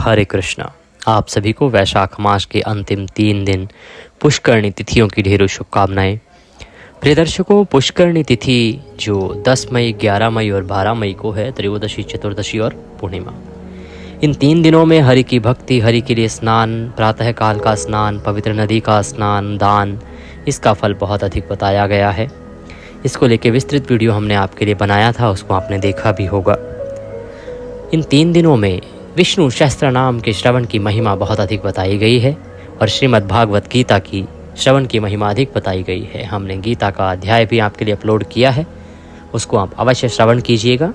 हरे कृष्णा। आप सभी को वैशाख मास के अंतिम 3 दिन पुष्करणी तिथियों की ढेरों शुभकामनाएं। प्रिय दर्शकों, पुष्करणी तिथि जो 10 मई, 11 मई और 12 मई को है, त्रयोदशी, चतुर्दशी और पूर्णिमा। इन 3 दिनों में हरि की भक्ति, हरि के लिए स्नान, प्रातः काल का स्नान, पवित्र नदी का स्नान, दान, इसका फल बहुत अधिक बताया गया है। इसको लेकर विस्तृत वीडियो हमने आपके लिए बनाया था, उसको आपने देखा भी होगा। इन 3 दिनों में विष्णु सहस्त्र नाम के श्रवण की महिमा बहुत अधिक बताई गई है और श्रीमद् भागवत गीता की श्रवण की महिमा अधिक बताई गई है। हमने गीता का अध्याय भी आपके लिए अपलोड किया है, उसको आप अवश्य श्रवण कीजिएगा।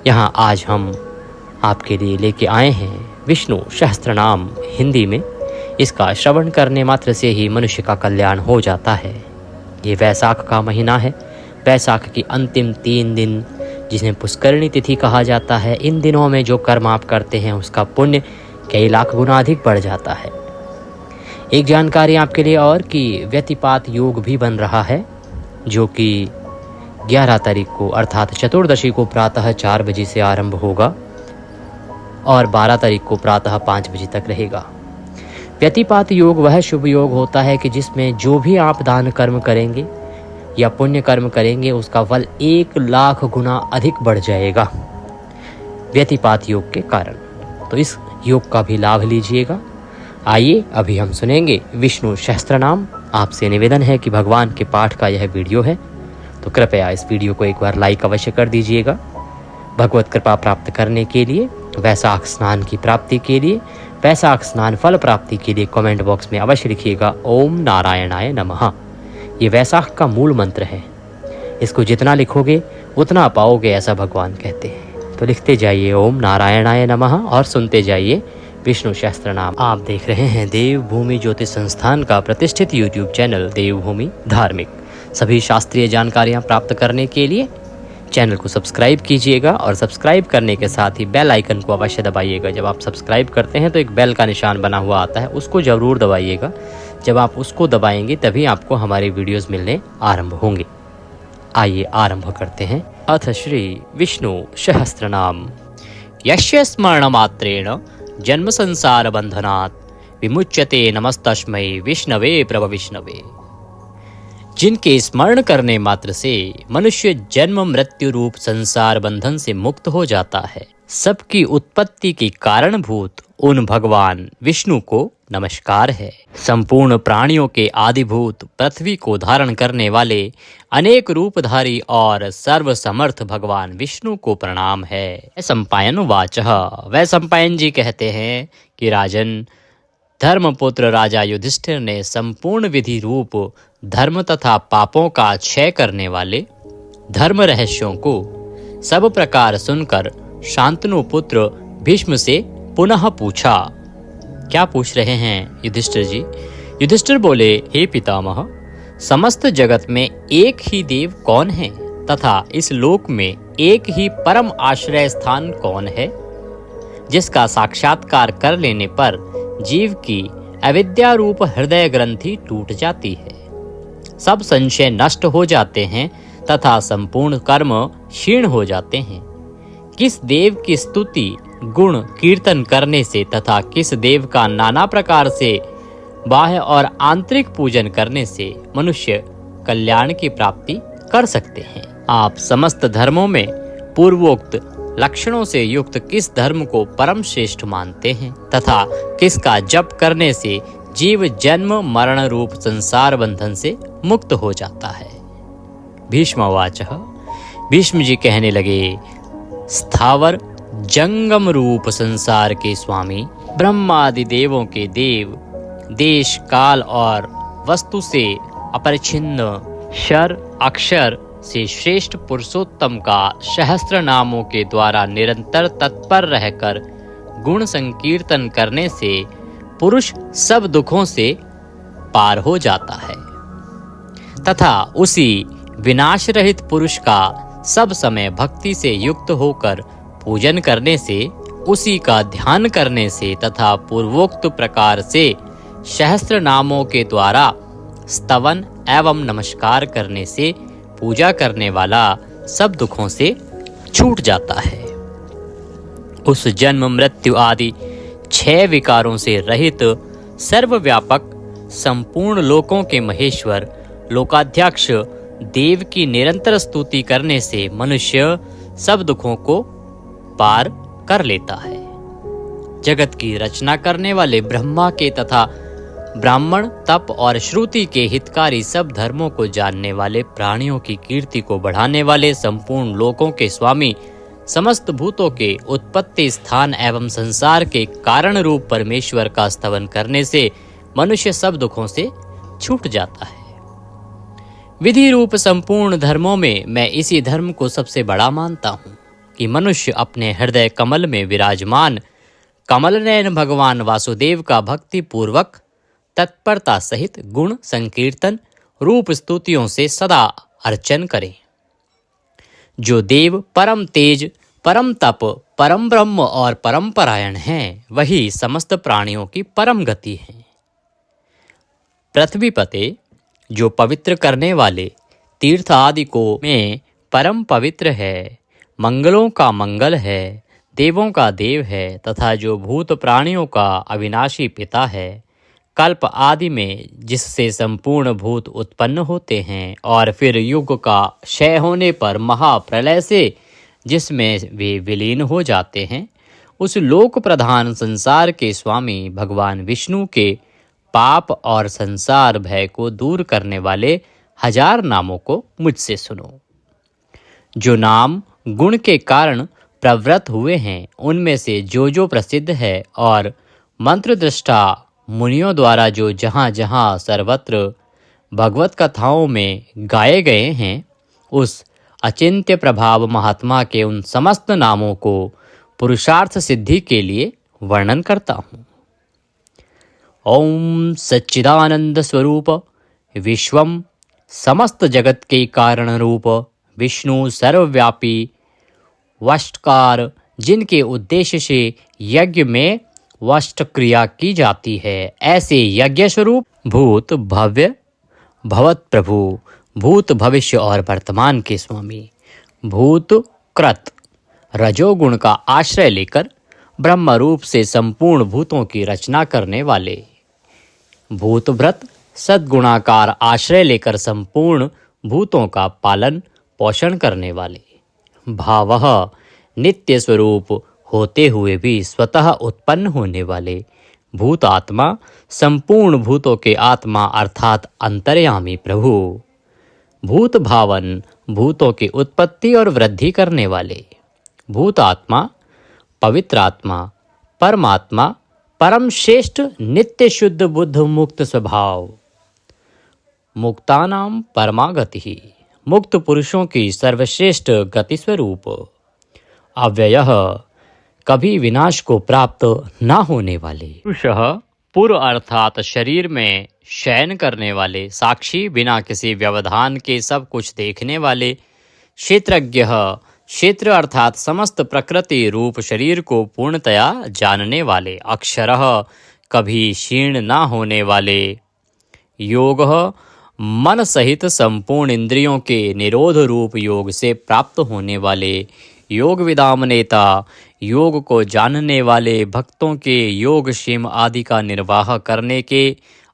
यहाँ आज हम आपके लिए लेके आए हैं विष्णु सहस्त्र नाम हिंदी में। इसका श्रवण करने मात्र से ही मनुष्य का कल्याण हो जाता है। ये वैशाख का महीना है, वैशाख की अंतिम 3 दिन जिन्हें पुष्करणी तिथि कहा जाता है। इन दिनों में जो कर्म आप करते हैं उसका पुण्य कई लाख गुना अधिक बढ़ जाता है। एक जानकारी आपके लिए और कि व्यतिपात योग भी बन रहा है, जो कि 11 तारीख को अर्थात चतुर्दशी को प्रातः 4 बजे से आरंभ होगा और 12 तारीख को प्रातः 5 बजे तक रहेगा। व्यतिपात योग वह शुभ योग होता है कि जिसमें जो भी आप दान कर्म करेंगे या पुण्य कर्म करेंगे उसका फल 1 लाख गुना अधिक बढ़ जाएगा व्यतिपात योग के कारण। तो इस योग का भी लाभ लीजिएगा। आइए अभी हम सुनेंगे विष्णु सहस्त्र नाम। आपसे निवेदन है कि भगवान के पाठ का यह वीडियो है, तो कृपया इस वीडियो को एक बार लाइक अवश्य कर दीजिएगा। भगवत कृपा प्राप्त करने के लिए, वैशाख स्नान की प्राप्ति के लिए, वैशाख स्नान फल प्राप्ति के लिए कमेंट बॉक्स में अवश्य लिखिएगा ओम नारायणाय नमः। ये वैशाख का मूल मंत्र है, इसको जितना लिखोगे उतना पाओगे, ऐसा भगवान कहते हैं। तो लिखते जाइए ओम नारायणाय नमः और सुनते जाइए विष्णु सहस्त्र नाम। आप देख रहे हैं देवभूमि ज्योतिष संस्थान का प्रतिष्ठित यूट्यूब चैनल देवभूमि धार्मिक। सभी शास्त्रीय जानकारियाँ प्राप्त करने के लिए चैनल को सब्सक्राइब कीजिएगा और सब्सक्राइब करने के साथ ही बेल आइकन को अवश्य दबाइएगा। जब आप सब्सक्राइब करते हैं तो एक बेल का निशान बना हुआ आता है, उसको ज़रूर दबाइएगा। जब आप उसको दबाएंगे तभी आपको हमारे वीडियोस मिलने आरंभ होंगे। आइए आरंभ करते हैं। अथ श्री विष्णु सहस्त्र नाम। यस्य स्मरण मात्रेण जन्म संसार बंधनात् विमुच्यते नमस्तस्मै विष्णवे प्रभ विष्णवे। जिनके स्मरण करने मात्र से मनुष्य जन्म मृत्यु रूप संसार बंधन से मुक्त हो जाता है, सबकी उत्पत्ति के कारणभूत उन भगवान विष्णु को नमस्कार है। संपूर्ण प्राणियों के आदिभूत पृथ्वी को धारण करने वाले अनेक रूपधारी और सर्वसमर्थ भगवान विष्णु को प्रणाम है। सम्पायन वाचः। वह सम्पायन जी कहते हैं कि राजन, धर्मपुत्र राजा युधिष्ठिर ने संपूर्ण विधि रूप धर्म तथा पापों का क्षय करने वाले धर्म रहस्यों को सब प्रकार सुनकर शांतनु पुत्र भीष्म से पुनः पूछा। क्या पूछ रहे हैं युधिष्ठिर जी? युधिष्ठिर बोले, हे पितामह, समस्त जगत में एक ही देव कौन है तथा इस लोक में एक ही परम आश्रय स्थान कौन है, जिसका साक्षात्कार कर लेने पर जीव की अविद्या रूप हृदय ग्रंथि टूट जाती है, सब संशय नष्ट हो जाते हैं तथा संपूर्ण कर्म क्षीण हो जाते हैं। किस देव की स्तुति गुण कीर्तन करने से तथा किस देव का नाना प्रकार से बाह्य और आंतरिक पूजन करने से मनुष्य कल्याण की प्राप्ति कर सकते हैं। आप समस्त धर्मों में पूर्वोक्त लक्षणों से युक्त किस धर्म को परम श्रेष्ठ मानते हैं तथा किसका जप करने से जीव जन्म मरण रूप संसार बंधन से मुक्त हो जाता है। भीष्मवाचः। भीष्म जी कहने लगे, स्थावर जंगम रूप संसार के स्वामी, ब्रह्मादि देवों के देव, देश काल और वस्तु से अपरिच्छिन्न, क्षर अक्षर से श्रेष्ठ पुरुषोत्तम का सहस्त्र नामों के द्वारा निरंतर तत्पर रहकर गुण संकीर्तन करने से पुरुष सब दुखों से पार हो जाता है तथा उसी विनाश रहित पुरुष का सब समय भक्ति से युक्त होकर पूजन करने से, उसी का ध्यान करने से तथा पूर्वोक्त प्रकार से सहस्त्र नामों के द्वारा स्तवन एवं नमस्कार करने से पूजा करने वाला सब दुखों से छूट जाता है। उस जन्म मृत्यु आदि 6 विकारों से रहित सर्वव्यापक संपूर्ण लोकों के महेश्वर लोकाध्यक्ष देव की निरंतर स्तुति करने से मनुष्य सब दुखों को पार कर लेता है। जगत की रचना करने वाले ब्रह्मा के तथा ब्राह्मण, तप और श्रुति के हितकारी सब धर्मों को जानने वाले, प्राणियों की कीर्ति को बढ़ाने वाले, संपूर्ण लोकों के स्वामी, समस्त भूतों के उत्पत्ति स्थान एवं संसार के कारण रूप परमेश्वर का स्तवन करने से मनुष्य सब दुखों से छूट जाता है। विधि रूप संपूर्ण धर्मों में मैं इसी धर्म को सबसे बड़ा मानता हूँ कि मनुष्य अपने हृदय कमल में विराजमान कमल नयन भगवान वासुदेव का भक्ति पूर्वक तत्परता सहित गुण संकीर्तन रूप स्तुतियों से सदा अर्चन करें। जो देव परम तेज, परम तप, परम ब्रह्म और परम परायण हैं, वही समस्त प्राणियों की परम गति है। पृथ्वीपते, जो पवित्र करने वाले तीर्थ आदि को में परम पवित्र है, मंगलों का मंगल है, देवों का देव है तथा जो भूत प्राणियों का अविनाशी पिता है, कल्प आदि में जिससे संपूर्ण भूत उत्पन्न होते हैं और फिर युग का क्षय होने पर महाप्रलय से जिसमें वे विलीन हो जाते हैं, उस लोक प्रधान संसार के स्वामी भगवान विष्णु के पाप और संसार भय को दूर करने वाले 1000 नामों को मुझसे सुनो। जो नाम गुण के कारण प्रवृत्त हुए हैं, उनमें से जो प्रसिद्ध है और मंत्र दृष्टा मुनियों द्वारा जो जहाँ जहाँ सर्वत्र भगवत कथाओं में गाए गए हैं, उस अचिंत्य प्रभाव महात्मा के उन समस्त नामों को पुरुषार्थ सिद्धि के लिए वर्णन करता हूँ। ओम सच्चिदानंद स्वरूप विश्वम, समस्त जगत के कारण रूप विष्णु सर्वव्यापी वष्टकार, जिनके उद्देश्य से यज्ञ में वष्ट क्रिया की जाती है, ऐसे यज्ञ स्वरूप भूत भव्य भवत प्रभु, भूत भविष्य और वर्तमान के स्वामी, भूत कृत रजोगुण का आश्रय लेकर ब्रह्म रूप से संपूर्ण भूतों की रचना करने वाले, भूत व्रत सद्गुणाकार आश्रय लेकर संपूर्ण भूतों का पालन पोषण करने वाले, भावः नित्य स्वरूप होते हुए भी स्वतः उत्पन्न होने वाले, भूत आत्मा संपूर्ण भूतों के आत्मा अर्थात अंतर्यामी प्रभु, भूत भावन भूतों की उत्पत्ति और वृद्धि करने वाले, भूत आत्मा पवित्र आत्मा, परमात्मा परम श्रेष्ठ नित्य शुद्ध बुद्ध मुक्त स्वभाव, मुक्तानाम परमा गति, मुक्त पुरुषों की सर्वश्रेष्ठ गति स्वरूप, अव्ययः कभी विनाश को प्राप्त न होने वाले, पुरुषः पूर्व अर्थात शरीर में शयन करने वाले, साक्षी बिना किसी व्यवधान के सब कुछ देखने वाले, क्षेत्रज्ञः क्षेत्र अर्थात समस्त प्रकृति रूप शरीर को पूर्णतया जानने वाले, अक्षरः कभी क्षीण न होने वाले, योगः मन सहित संपूर्ण इंद्रियों के निरोध रूप योग से प्राप्त होने वाले, योग विदाम नेता योग को जानने वाले, भक्तों के योग क्षेम आदि का निर्वाह करने के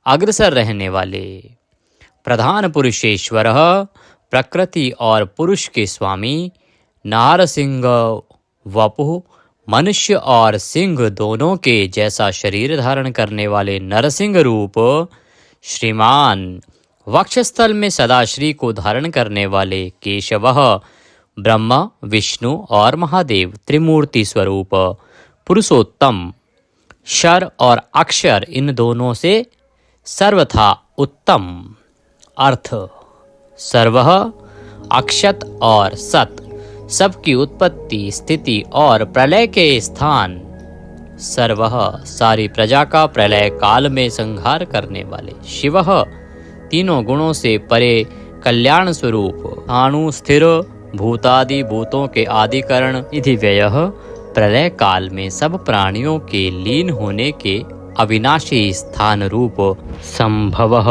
अग्रसर रहने वाले, प्रधान पुरुषेश्वर प्रकृति और पुरुष के स्वामी, नारसिंह वपुः मनुष्य और सिंह दोनों के जैसा शरीर धारण करने वाले नरसिंह रूप, श्रीमान वक्षस्थल में सदाश्री को धारण करने वाले, केशवः ब्रह्मा विष्णु और महादेव त्रिमूर्ति स्वरूप, पुरुषोत्तम शर और अक्षर इन दोनों से सर्वथा उत्तम, अर्थ सर्वः अक्षत और सत सबकी उत्पत्ति स्थिति और प्रलय के स्थान, सर्वः सारी प्रजा का प्रलय काल में संहार करने वाले, शिवः तीनों गुणों से परे कल्याण स्वरूप, अणु स्थिर भूतादि भूतों के आदिकरण, निधि व्ययः प्रलय काल में सब प्राणियों के लीन होने के अविनाशी स्थान रूप, संभवः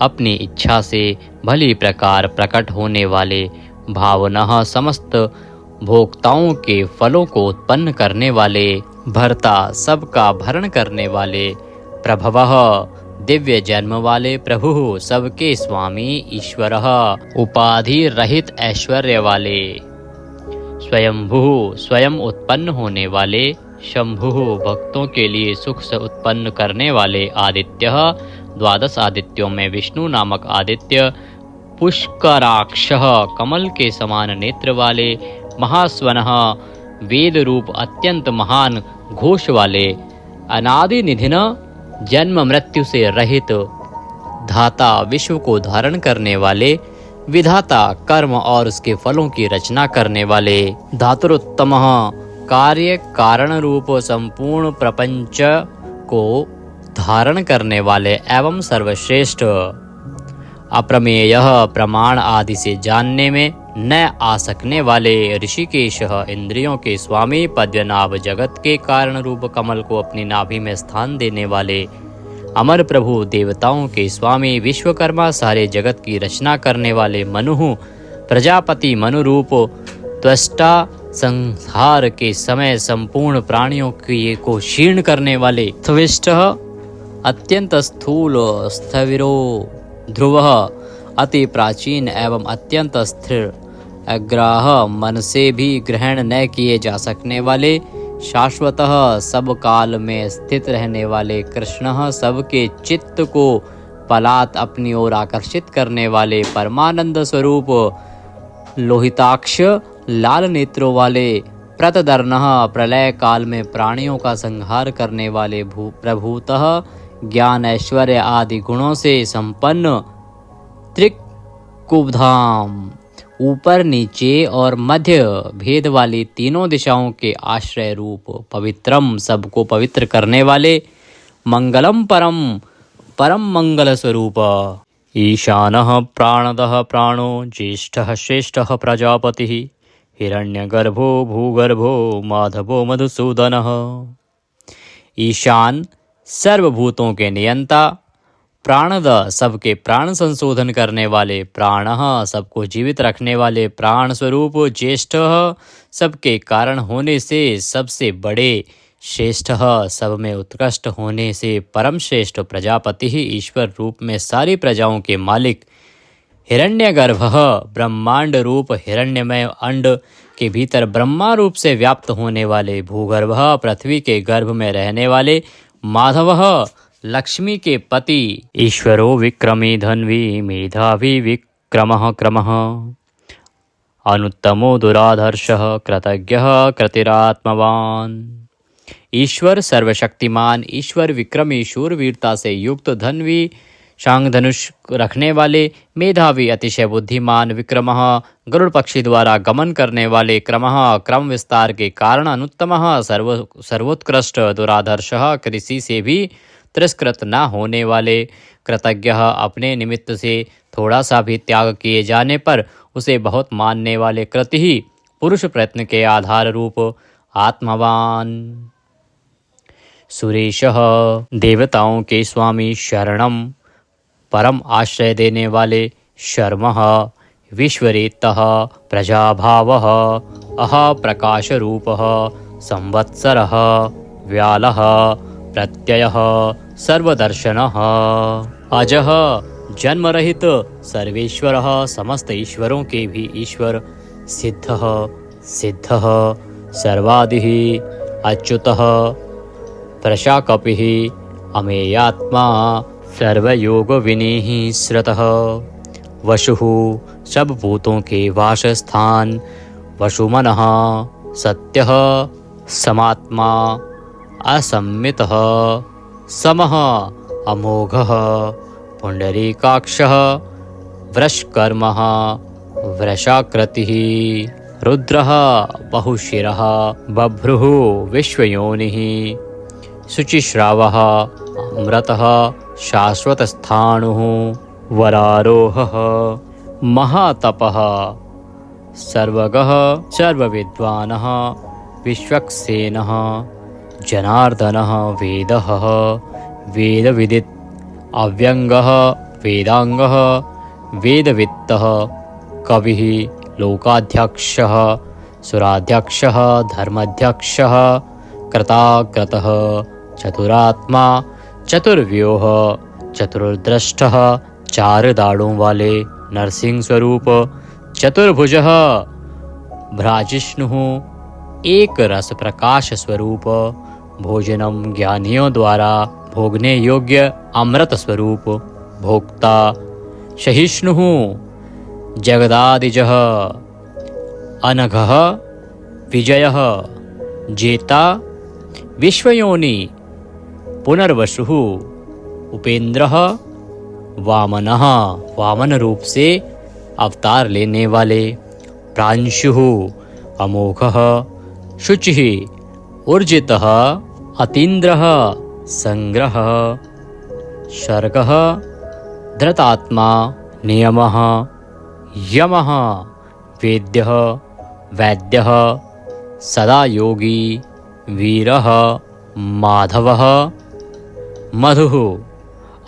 अपनी इच्छा से भली प्रकार प्रकट होने वाले, भावनः समस्त भोक्ताओं के फलों को उत्पन्न करने वाले, भरता सबका भरण करने वाले, प्रभवः दिव्य जन्म वाले, प्रभु सबके स्वामी, ईश्वरः उपाधि रहित ऐश्वर्य वाले, स्वयंभू स्वयं उत्पन्न होने वाले, शंभु भक्तों के लिए सुख से उत्पन्न करने वाले, आदित्यः द्वादश आदित्यों में विष्णु नामक आदित्य, पुष्कराक्षः कमल के समान नेत्र वाले, महास्वनः वेद रूप अत्यंत महान घोष वाले, अनादि निधिन जन्म मृत्यु से रहित, धाता विश्व को धारण करने वाले, विधाता कर्म और उसके फलों की रचना करने वाले, धातुरुत्तमः कार्य कारण रूप संपूर्ण प्रपंच को धारण करने वाले एवं सर्वश्रेष्ठ, अप्रमेयः प्रमाण आदि से जानने में न आ सकने वाले, ऋषिकेशः इंद्रियों के स्वामी, पद्मनाभ जगत के कारण रूप कमल को अपनी नाभि में स्थान देने वाले, अमर प्रभु देवताओं के स्वामी, विश्वकर्मा सारे जगत की रचना करने वाले, मनु प्रजापति मनुरूप त्वष्टा, संहार के समय संपूर्ण प्राणियों को क्षीण करने वाले, त्विष्टः अत्यंत स्थूल, स्थविरो ध्रुवः अति प्राचीन एवं अत्यंत स्थिर, अग्राह मन से भी ग्रहण न किए जा सकने वाले, शाश्वतः सब काल में स्थित रहने वाले, कृष्णः सबके चित्त को पलात अपनी ओर आकर्षित करने वाले, परमानंद स्वरूप, लोहिताक्ष लाल नेत्रों वाले, प्रतदर्णः प्रलय काल में प्राणियों का संहार करने वाले, प्रभूतः ज्ञान ऐश्वर्य आदि गुणों से संपन्न, त्रिकुबधाम ऊपर नीचे और मध्य भेद वाली तीनों दिशाओं के आश्रय रूप, पवित्रम सबको पवित्र करने वाले, मंगलम परम परम मंगल स्वरूप, ईशानः प्राणदः प्राणो, ज्येष्ठः श्रेष्ठः प्रजापतिः, हिरण्यगर्भो भूगर्भो, माधवो मधुसूदनः। ईशान सर्वभूतों के नियंता, प्राणद सबके प्राण संशोधन करने वाले, प्राणः सबको जीवित रखने वाले, प्राण स्वरूप, ज्येष्ठः सबके कारण होने से सबसे बड़े, श्रेष्ठः सब में उत्कृष्ट होने से परम श्रेष्ठ, प्रजापति ही ईश्वर रूप में सारी प्रजाओं के मालिक, हिरण्यगर्भः ब्रह्मांड रूप हिरण्यमय अंड के भीतर ब्रह्मा रूप से व्याप्त होने वाले, भूगर्भः पृथ्वी के गर्भ में रहने वाले, माधवः लक्ष्मी के पति, ईश्वरो विक्रमी धन्वी, मेधावी विक्रमः क्रमः, अनुत्तमो दुराधर्षः, कृतज्ञः कृतिरात्मवान। ईश्वर सर्वशक्तिमान, ईश्वर विक्रमी शूरवीरता से युक्त, धन्वी शांग धनुष रखने वाले, मेधावी अतिशय बुद्धिमान, विक्रमः गरुड़ पक्षी द्वारा गमन करने वाले, क्रमः क्रम विस्तार के कारण, अनुत्तमः सर्वोत्कृष्ट, दुराधर्षः किसी से भी तिरस्कृत न होने वाले, कृतज्ञः अपने निमित्त से थोड़ा सा भी त्याग किए जाने पर उसे बहुत मानने वाले, कृति ही पुरुष प्रयत्न के आधार रूप, आत्मवान। सुरेशः देवताओं के स्वामी, शरणम परम आश्रय देने वाले, शर्मः विश्वरेतः, प्रजाभावः, अह प्रकाश रूपः, संवत्सरः, व्यालः, प्रत्ययः, सर्वदर्शनः, अजः जन्म रहित, सर्वेश्वरः समस्त ईश्वरों के भी ईश्वर, सिद्धः सिद्धः, सर्वादिः, अच्युतः, प्रशाकपिः, अमेयात्मा, सर्वयोग विनीः श्रतः, वशुः सब भूतों के वासस्थान, वशुमनः सत्यः, समात्मा, असम्मितः, समः, अमोघः, पुंडरीकाक्षः, वृषकर्मः, वृषाकृतिः, रुद्रः बहुशिरः, बभ्रुः विश्वयोनिः, शुचिश्रावः, अमृतः, शाश्वतस्थाणुः, वरारोहः, महातपः, सर्वगः, सर्वविद्वानः, विश्वक्सेनः, जनार्दनः, वेदः, वेदविदित्, अव्यंगः, वेदांगः, वेदवित्तः, कविः, लोकाध्यक्षः, सुराध्यक्षः, धर्माध्यक्षः, कृताकृतः चतुरात्मा चतुर्व्यूह चतुर्दृष्टः चार दाढ़ों वाले नरसिंह स्वरूप चतुर्भुजः भ्राजिष्णुः एक रस प्रकाश स्वरूप भोजनम ज्ञानियों द्वारा भोगने योग्य अमृत स्वरूप भोक्ता सहिष्णुः जगदादिजः अनघः विजयः जेता विश्वयोनि पुनर्वसुः उपेंद्रः वामनः वामन रूप से अवतार लेने वाले प्रांशुः अमोघः शुचिः ऊर्जितः अतीन्द्रः संग्रह शर्गः धृतात्मा नियमः यमः वेद्यः वैद्यः सदा योगी वीरः माधवः मधुः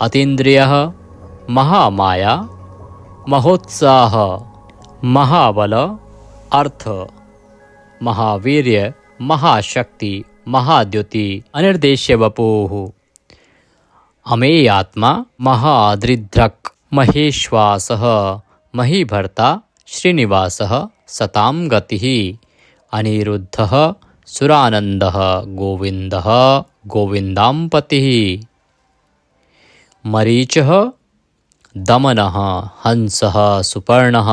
अतीन्द्रियः महामाया महोत्साह महाबल अर्थ महावीर्य महाशक्ति महाद्युति अनिर्देश्य वपुः अमेयात्मा महादृद्रक् महेश्वासः महीभर्ता श्रीनिवासः सतां गतिः अनिरुद्धः सुरानन्दः गोविन्दः गोविन्दाम्पतिः मरीचः दमनः हंसः सुपर्णः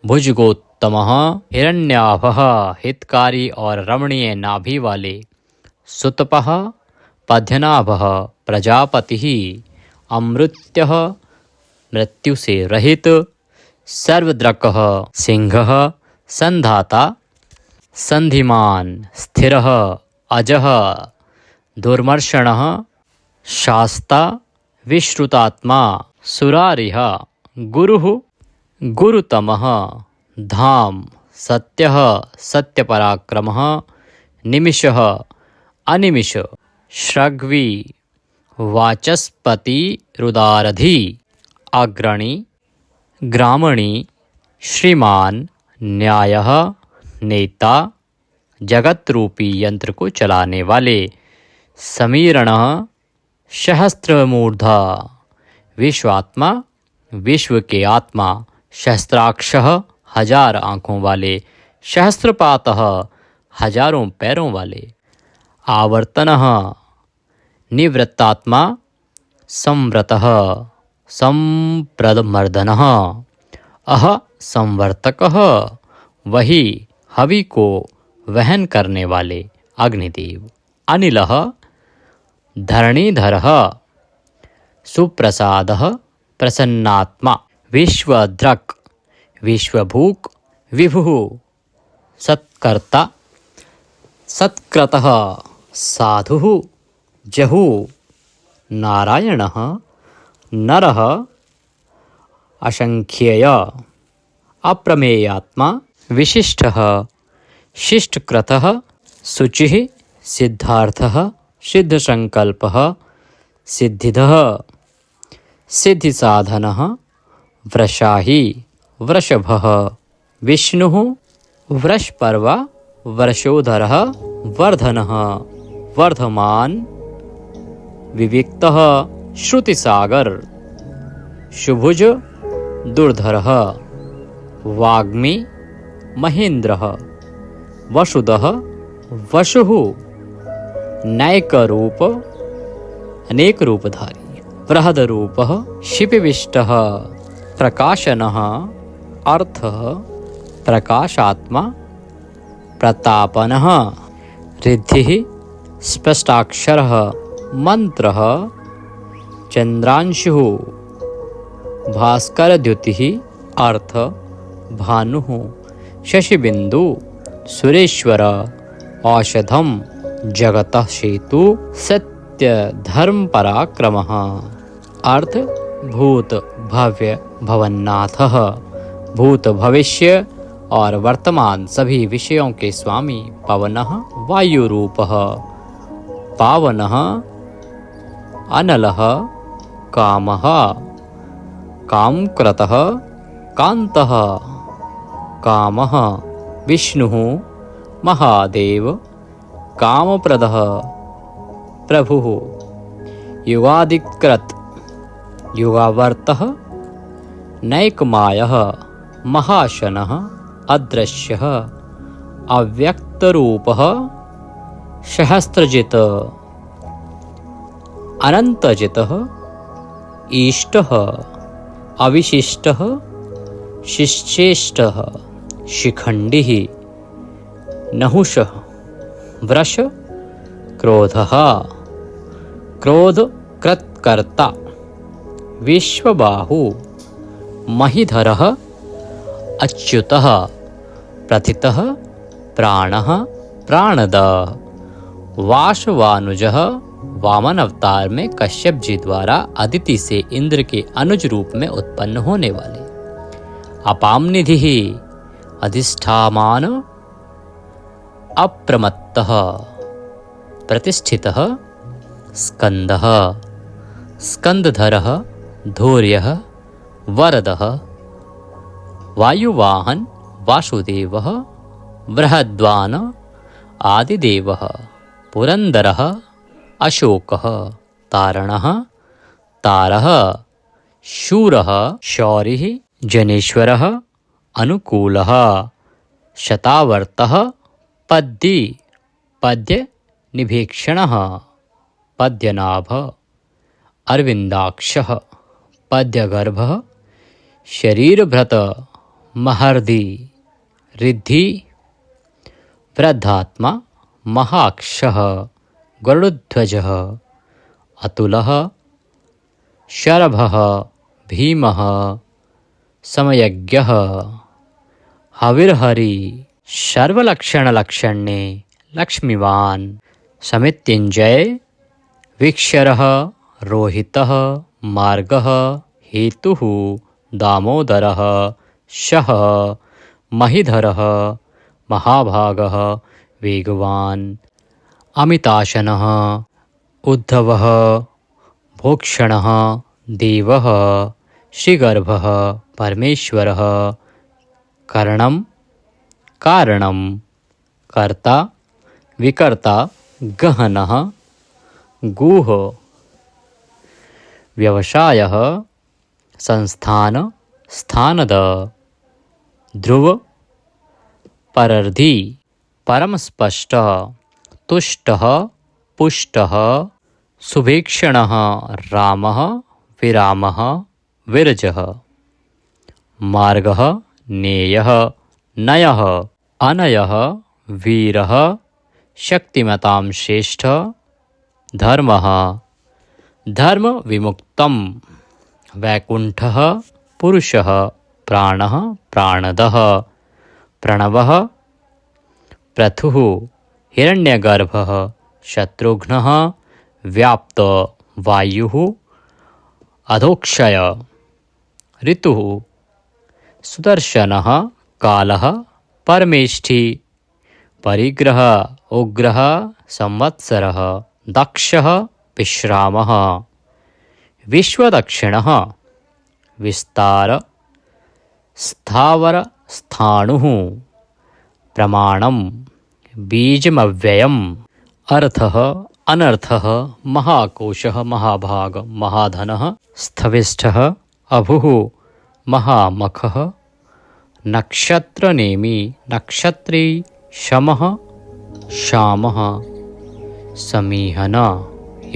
भुजगोत्तमः हिरण्याभः हितकारी और रमणीय नाभि वाले सुतपः पद्यनाभः प्रजापतिः अमृत्यः मृत्यु से रहित सर्वद्रकः सिंहः संधाता संधिमान स्थिरः अजः दुर्मर्षणः शास्ता विश्रुतात्मा सुरारिः गुरुः गुरुतमः धाम सत्यः सत्यपराक्रमः निमिषः अनिमिष श्रग्वी वाचस्पति रुदारधि अग्रणी ग्रामणी श्रीमान न्यायः नेता जगत रूपी यंत्र को चलाने वाले समीरणः सहस्त्रमूर्धा विश्वात्मा विश्व के आत्मा सहस्त्राक्षः हजार आँखों वाले सहस्त्रपातः हजारों पैरों वाले आवर्तनः निवृत्तात्मा संव्रतः संप्रदमर्दनः अह संवर्तकः वही हवि को वहन करने वाले अग्निदेव अनिलः धरणीधरः सुप्रसादः प्रसन्नात्मा विश्वद्रक् विश्वभूक् विभुः सत्कर्ता सत्कृतः साधुः जहु नारायणः नरः असंख्येय अप्रमेयात्मा विशिष्टः शिष्टकृतः शुचिः सिद्धार्थः सिद्धसंकल्पः सिद्धिदः सिद्धिसाधनः वृषाही वृषभः विष्णुः वृषपर्वा वर्षोधरः वर्धनः वर्धमान विविक्तः श्रुतिसागर शुभुज दुर्धरः वाग्मी महेन्द्रः वसुदः वसुः नैकरूप अनेक रूपधारी बृहदरूपः शिपिविष्टः प्रकाशनः अर्थः प्रकाशात्मा प्रतापनः रिद्धिः स्पष्टाक्षरः मंत्रः चंद्रांशुः भास्करद्युतिः अर्थ भानुः शशिबिंदु सुरेश्वर औषधम जगतः सेतु सत्य धर्म पराक्रमः अर्थ भूत भव्य भवन्नाथः भूत भविष्य और वर्तमान सभी विषयों के स्वामी पवनः वायुरूपः पावनः अनलः कामः कामकृतः कान्तः कामः विष्णुः महादेव कामप्रदः प्रभुः युगादिकृत युगावर्तः नैकमायः महाशनः अदृश्यः अव्यक्तरूपः सहस्रजित् अनन्तजितः ईष्टः अविशिष्टः शिश्चेष्टः शिखण्डिः नहुषः वृष क्रोधः क्रोधकृत्कर्ता विश्वबाहु महीधरः अच्युतः प्रथितः प्राणः प्राणदः वासवानुजः वामन अवतार में कश्यप जी द्वारा अदिति से इंद्र के अनुज रूप में उत्पन्न होने वाले। अपाम निधि अधिष्ठामान अप्रमत्तः प्रतिष्ठितः स्कंदः स्कंदधरः धैर्यः वरदः वायुवाहन वासुदेवः बृहद्वान आदिदेवः पुरंदरः अशोकः तारणः तारः शूरः शौरिः जनेश्वरः अनुकूलः शतावर्तः पद्दी पद्य निभीक्षणः पद्यनाभ अरविंदाक्षः पद्यगर्भः शरीरभृत महर्दि रिद्धि वृद्धात्मा महाक्षः गरुडध्वजः अतुलः शरभः भीमः समयज्ञः हविर्हरि सर्वलक्षणलक्षण्ये लक्ष्मीवान् समित्युञ्जय विक्षरः रोहितः मार्गः हेतुः दामोदरः शः महीधरः महाभागः वेगवान् अमिताशनः उद्धवः भोक्षणः देवः श्रीगर्भः परमेश्वरः कर्णं कारणं कर्ता विकर्ता गहनः गुह व्यवसायः संस्थान स्थानद ध्रुव परर्धि परमस्पष्ट तुष्टः पुष्टः सुभीक्षणः रामः विरामः विरजः मार्गः नेयः नयः अनयः वीरः शक्तिमतां श्रेष्ठ धर्मः धर्म विमुक्तं वैकुंठः पुरुषः प्राणः प्राणदः प्रणवः प्रथुः हिरण्यगर्भः शत्रुघ्नः व्याप्त वायुः अधोक्षय ऋतुः सुदर्शनः कालः परमेष्ठी परिग्रह उग्रः संवत्सरः दक्षः विश्रामः विश्वदक्षिणः विस्तार स्थावर स्थाणुः प्रमाणं बीजमव्ययम् अर्थः अनर्थः महाकोशः महाभाग महाधनः स्थविष्ठः अभुः महामखः नक्षत्रनेमी नक्षत्री शमः शामः समीहन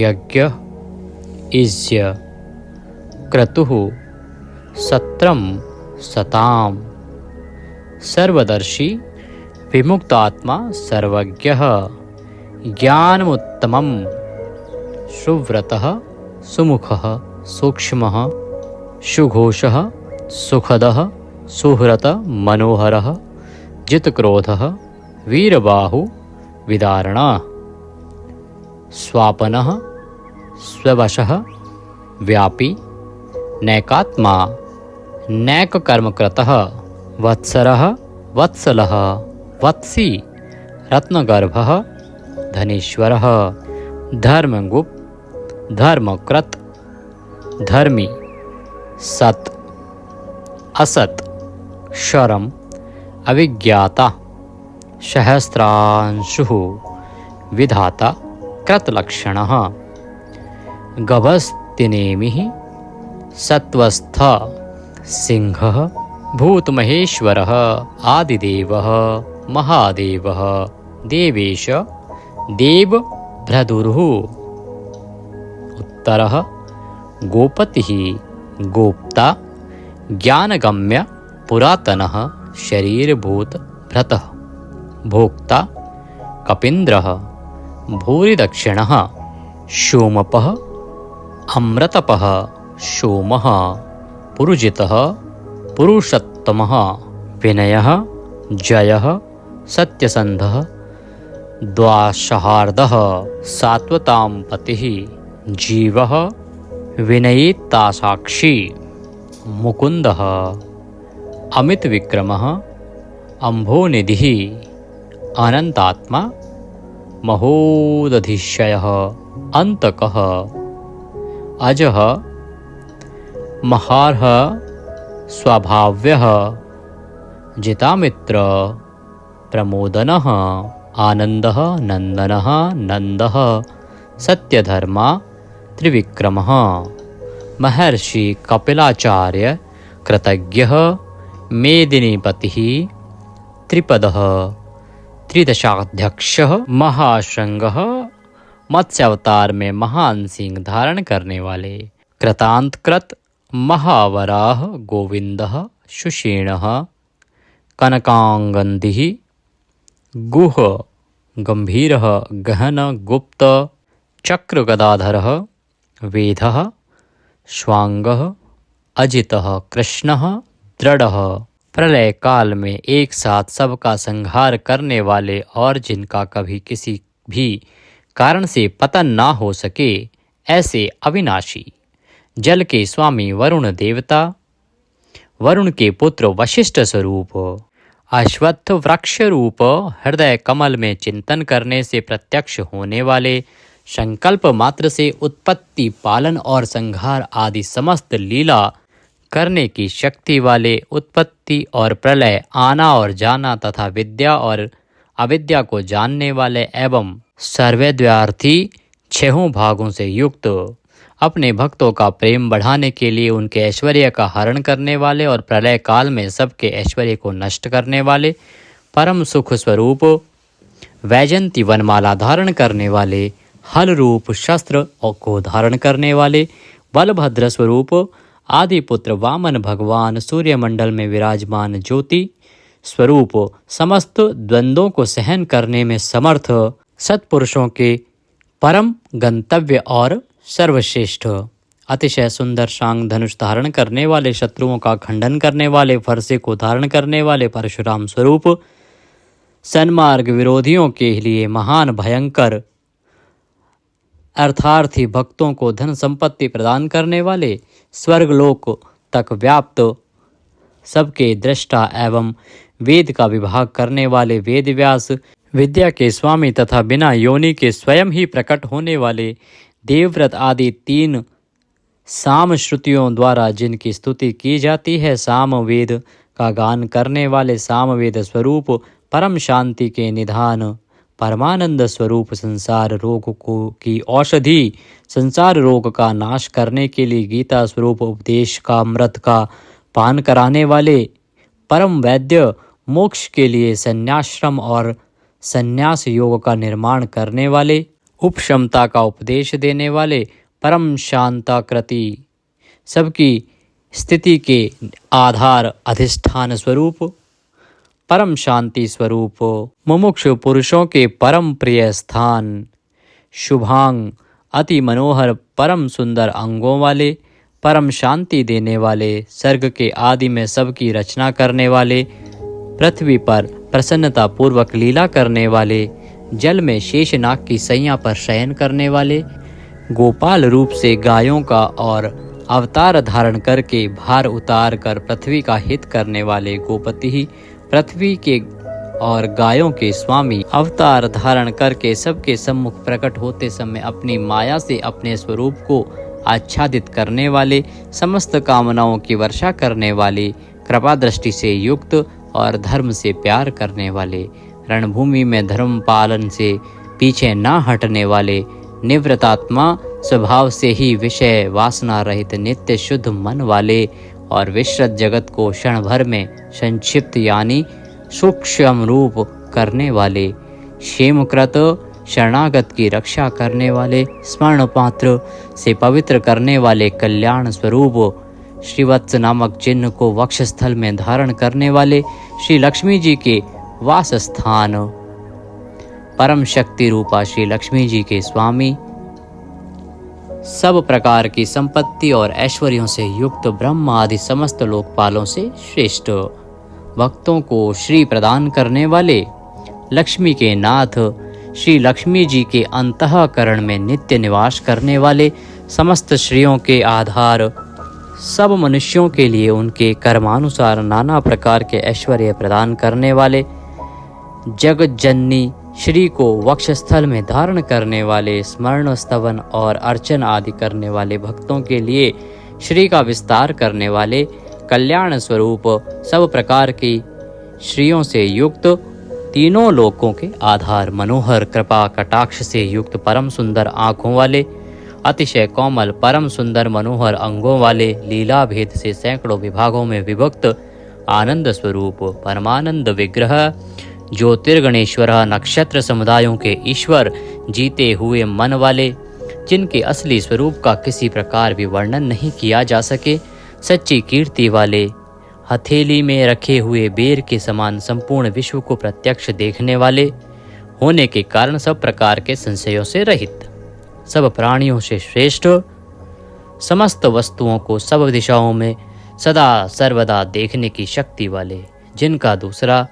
यज्ञ इज्य क्रतुः सत्रम सताम सर्वदर्शी विमुक्तात्मा सर्वज्ञः ज्ञानमुत्तमं सुव्रतः सुमुखः सूक्ष्मः सुघोषः सुखदः सुहृत मनोहरः जितक्रोधः वीरबाहु विदारणः स्वापनः स्ववशः व्यापी नैकात्मा नैककर्मकृतः वत्सरः वत्सलः वत्सी रत्नगर्भः धनेश्वरः धर्मगुप्त धर्मकृत धर्मी सत असत शरम अविज्ञाता सहस्रांशुः विधाता कृतलक्षणः गभस्तिनेमिः सत्वस्थः सिंहः भूतमहेश्वरः आदिदेवः महादेवः देवेश देवभ्रदुरुः उत्तरः गोपतिः गोप्ता ज्ञानगम्य पुरातनः शरीरभूत भ्रतः भोक्ता कपीन्द्रः भूरिदक्षिणः सोमपः अमृतपः सोमः पुरुजितः पुरुषोत्तमः विनयः जयः सत्यसन्धः द्वाशहार्दः सात्वतां पतिः जीवः विनयितासाक्षी मुकुन्दः अमितविक्रमः अम्भोनिधिः अनन्तात्मा महोदधिशयः अन्तकः अजः महार्ह स्वभाव्यः जितामित्र प्रमोदनः आनन्दः नन्दनः नन्दः सत्यधर्मा त्रिविक्रमः महर्षि कपिलाचार्य कृतज्ञः मेदिनीपतिः त्रिपदः त्रिदशाध्यक्षः महाशृंगः मत्स्यावतार में महान सिंह धारण करने वाले कृतांतकृत महावराह गोविंदः सुषेणः कनकांगन्धिः गुह गंभीरः गहन गुप्त चक्र गदाधरः वेदः स्वांगः अजितः कृष्णः दृढ़ः प्रलय काल में एक साथ सबका संहार करने वाले और जिनका कभी किसी भी कारण से पतन ना हो सके ऐसे अविनाशी जल के स्वामी वरुण देवता वरुण के पुत्र वशिष्ठ स्वरूप अश्वत्थ वृक्ष रूप हृदय कमल में चिंतन करने से प्रत्यक्ष होने वाले संकल्प मात्र से उत्पत्ति पालन और संहार आदि समस्त लीला करने की शक्ति वाले उत्पत्ति और प्रलय आना और जाना तथा विद्या और अविद्या को जानने वाले एवं सर्वैद्वार्थी छहों भागों से युक्त अपने भक्तों का प्रेम बढ़ाने के लिए उनके ऐश्वर्य का हरण करने वाले और प्रलय काल में सबके ऐश्वर्य को नष्ट करने वाले परम सुख स्वरूप वैजंती वनमाला धारण करने वाले हल रूप शस्त्र को धारण करने वाले बलभद्र स्वरूप आदि पुत्र वामन भगवान सूर्यमंडल में विराजमान ज्योति स्वरूप समस्त द्वंद्वों को सहन करने में समर्थ सत्पुरुषों के परम गंतव्य और सर्वश्रेष्ठ अतिशय सुंदर शांग धनुष धारण करने वाले शत्रुओं का खंडन करने वाले फरसे को धारण करने वाले परशुराम स्वरूप सन्मार्ग विरोधियों के लिए महान भयंकर अर्थार्थी भक्तों को धन संपत्ति प्रदान करने वाले स्वर्गलोक तक व्याप्त सबके दृष्टा एवं वेद का विभाग करने वाले वेद व्यास विद्या के स्वामी तथा बिना योनि के स्वयं ही प्रकट होने वाले देवव्रत आदि तीन साम श्रुतियों द्वारा जिनकी स्तुति की जाती है सामवेद का गान करने वाले सामवेद स्वरूप परम शांति के निधान परमानंद स्वरूप संसार रोग को की औषधि संसार रोग का नाश करने के लिए गीता स्वरूप उपदेश का अमृत का पान कराने वाले परम वैद्य मोक्ष के लिए संन्याश्रम और संन्यास योग का निर्माण करने वाले उपशमता का उपदेश देने वाले परम शांताकृति सबकी स्थिति के आधार अधिष्ठान स्वरूप परम शांति स्वरूप मुमुक्षु पुरुषों के परम प्रिय स्थान शुभांग अति मनोहर परम सुंदर अंगों वाले परम शांति देने वाले सर्ग के आदि में सबकी रचना करने वाले पृथ्वी पर प्रसन्नता पूर्वक लीला करने वाले जल में शेषनाग की सैया पर शयन करने वाले गोपाल रूप से गायों का और अवतार धारण करके भार उतार कर पृथ्वी का हित करने वाले गोपति ही पृथ्वी के और गायों के स्वामी अवतार धारण करके सबके सम्मुख प्रकट होते समय अपनी माया से अपने स्वरूप को आच्छादित करने वाले समस्त कामनाओं की वर्षा करने वाले कृपा दृष्टि से युक्त और धर्म से प्यार करने वाले रणभूमि में धर्म पालन से पीछे ना हटने वाले, निवृत्तात्मा स्वभाव से ही विषय वासना रहित नित्य शुद्ध मन वाले और विश्रत जगत को क्षण भर में संक्षिप्त यानी सूक्ष्म रूप करने वाले, क्षेमकृत शरणागत की रक्षा करने वाले, स्मरण पात्र से पवित्र करने वाले, कल्याण स्वरूप श्रीवत्स नामक चिन्ह को वक्षस्थल में धारण करने वाले, श्री लक्ष्मी जी के वास स्थान परम शक्ति रूपा श्री लक्ष्मी जी के स्वामी, सब प्रकार की संपत्ति और ऐश्वर्यों से युक्त ब्रह्म आदि समस्त लोकपालों से श्रेष्ठ, भक्तों को श्री प्रदान करने वाले, लक्ष्मी के नाथ श्री लक्ष्मी जी के अंतःकरण में नित्य निवास करने वाले, समस्त श्रेयों के आधार, सब मनुष्यों के लिए उनके कर्मानुसार नाना प्रकार के ऐश्वर्य प्रदान करने वाले, जगत जननी श्री को वक्षस्थल में धारण करने वाले, स्मरण स्तवन और अर्चन आदि करने वाले भक्तों के लिए श्री का विस्तार करने वाले, कल्याण स्वरूप सब प्रकार की श्रियों से युक्त, तीनों लोकों के आधार, मनोहर कृपा कटाक्ष से युक्त, परम सुंदर आँखों वाले, अतिशय कोमल परम सुंदर मनोहर अंगों वाले, लीला भेद से सैकड़ों विभागों में विभक्त, आनंद स्वरूप परमानंद विग्रह, ज्योतिर्गणेश्वर, नक्षत्र समुदायों के ईश्वर, जीते हुए मन वाले, जिनके असली स्वरूप का किसी प्रकार भी वर्णन नहीं किया जा सके, सच्ची कीर्ति वाले, हथेली में रखे हुए बेर के समान संपूर्ण विश्व को प्रत्यक्ष देखने वाले होने के कारण सब प्रकार के संशयों से रहित, सब प्राणियों से श्रेष्ठ, समस्त वस्तुओं को सब दिशाओं में सदा सर्वदा देखने की शक्ति वाले, जिनका दूसरा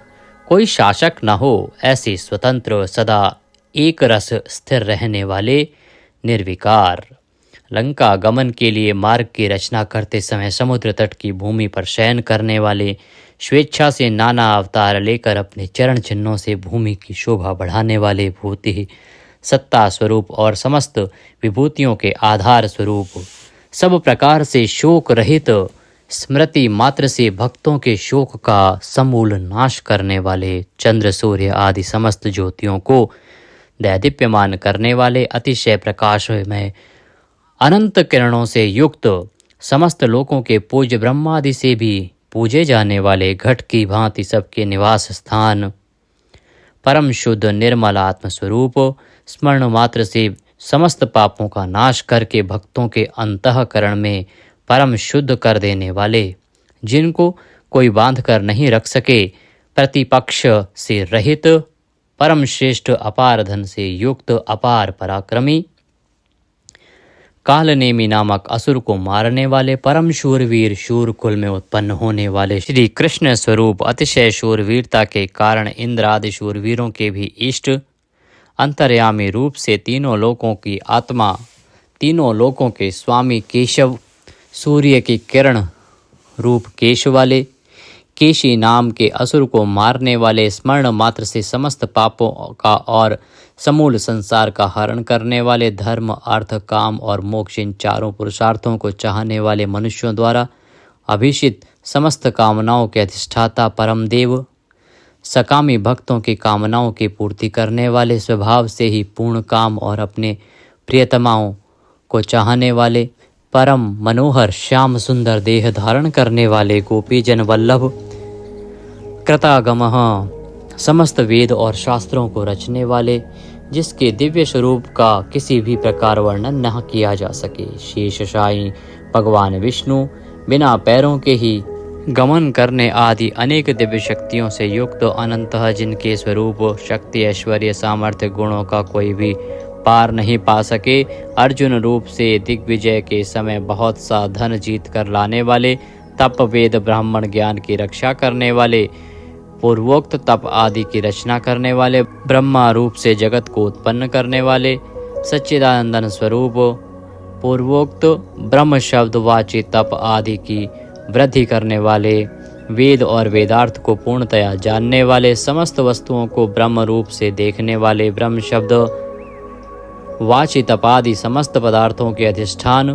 कोई शासक न हो, ऐसे स्वतंत्र सदा एक रस स्थिर रहने वाले, निर्विकार, लंका गमन के लिए मार्ग की रचना करते समय समुद्र तट की भूमि पर शयन करने वाले, स्वेच्छा से नाना अवतार लेकर अपने चरण चिन्हों से भूमि की शोभा बढ़ाने वाले, भूति सत्ता स्वरूप और समस्त विभूतियों के आधार स्वरूप, सब प्रकार से शोक रहित, स्मृति मात्र से भक्तों के शोक का समूल नाश करने वाले, चंद्र सूर्य आदि समस्त ज्योतियों को दैदीप्यमान करने वाले, अतिशय प्रकाशमय अनंत किरणों से युक्त, समस्त लोकों के पूज्य ब्रह्मादि से भी पूजे जाने वाले, घट की भांति सबके निवास स्थान, परम शुद्ध निर्मल आत्मस्वरूप, स्मरण मात्र से समस्त पापों का नाश करके भक्तों के अंतःकरण में परम शुद्ध कर देने वाले, जिनको कोई बांध कर नहीं रख सके, प्रतिपक्ष से रहित, परम श्रेष्ठ अपार धन से युक्त, अपार पराक्रमी, कालनेमी नामक असुर को मारने वाले, परम शूरवीर, शूर कुल में उत्पन्न होने वाले, श्री कृष्ण स्वरूप, अतिशय शूरवीरता के कारण इंद्र आदि शूरवीरों के भी इष्ट, अंतर्यामी रूप से तीनों लोकों की आत्मा, तीनों लोकों के स्वामी केशव, सूर्य की किरण रूप केश वाले, केशी नाम के असुर को मारने वाले, स्मरण मात्र से समस्त पापों का और समूल संसार का हरण करने वाले, धर्म अर्थ काम और मोक्ष इन चारों पुरुषार्थों को चाहने वाले मनुष्यों द्वारा अभिषिक्त, समस्त कामनाओं के अधिष्ठाता परम देव, सकामी भक्तों की कामनाओं की पूर्ति करने वाले, स्वभाव से ही पूर्ण काम और अपने प्रियतमाओं को चाहने वाले, परम मनोहर श्याम सुंदर देह धारण करने वाले, गोपी जन वल्लभ, कृतागमः, समस्त वेद और शास्त्रों को रचने वाले, जिसके दिव्य स्वरूप का किसी भी प्रकार वर्णन न किया जा सके, शेषशायी भगवान विष्णु, बिना पैरों के ही गमन करने आदि अनेक दिव्य शक्तियों से युक्त, अनंतः जिनके स्वरूप शक्ति ऐश्वर्य सामर्थ्य गुणों का कोई भी पार नहीं पा सके, अर्जुन रूप से दिग्विजय के समय बहुत सा धन जीत कर लाने वाले, तप वेद ब्राह्मण ज्ञान की रक्षा करने वाले, पूर्वोक्त तप आदि की रचना करने वाले, ब्रह्मा रूप से जगत को उत्पन्न करने वाले, सच्चिदानंदन स्वरूप, पूर्वोक्त ब्रह्म शब्द वाची तप आदि की वृद्धि करने वाले, वेद और वेदार्थ को पूर्णतया जानने वाले, समस्त वस्तुओं को ब्रह्म रूप से देखने वाले, ब्रह्म शब्द वाची तपादि समस्त पदार्थों के अधिष्ठान,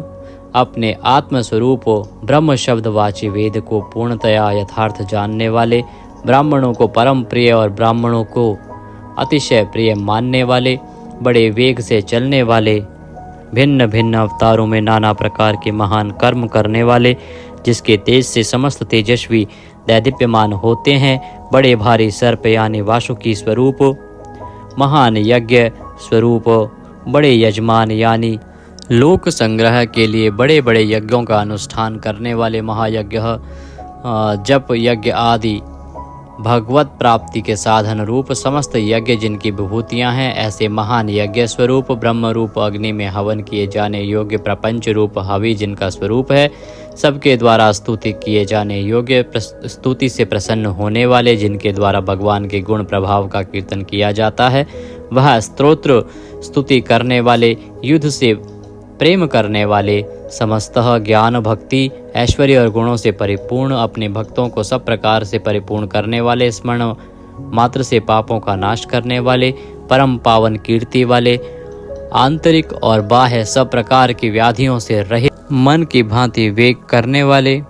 अपने आत्मस्वरूप ब्रह्म शब्द वाची वेद को पूर्णतया यथार्थ जानने वाले, ब्राह्मणों को परम प्रिय और ब्राह्मणों को अतिशय प्रिय मानने वाले, बड़े वेग से चलने वाले, भिन्न भिन्न अवतारों में नाना प्रकार के महान कर्म करने वाले, जिसके तेज से समस्त तेजस्वी दैदीप्यमान होते हैं, बड़े भारी सर्प यानी वासुकी स्वरूप, महान यज्ञ स्वरूप, बड़े यजमान यानी लोक संग्रह के लिए बड़े बड़े यज्ञों का अनुष्ठान करने वाले, महायज्ञ, जप यज्ञ आदि भगवत प्राप्ति के साधन रूप समस्त यज्ञ जिनकी विभूतियां हैं, ऐसे महान यज्ञ स्वरूप ब्रह्म रूप अग्नि में हवन किए जाने योग्य प्रपंच रूप हवि जिनका स्वरूप है, सबके द्वारा स्तुति किए जाने योग्य, स्तुति से प्रसन्न होने वाले, जिनके द्वारा भगवान के गुण प्रभाव का कीर्तन किया जाता है, वह स्तोत्र स्तुति करने वाले, युद्ध से प्रेम करने वाले, समस्तः ज्ञान भक्ति ऐश्वर्य और गुणों से परिपूर्ण, अपने भक्तों को सब प्रकार से परिपूर्ण करने वाले, स्मरण मात्र से पापों का नाश करने वाले, परम पावन कीर्ति वाले, आंतरिक और बाह्य सब प्रकार की व्याधियों से रहित, मन की भांति वेग करने वाले,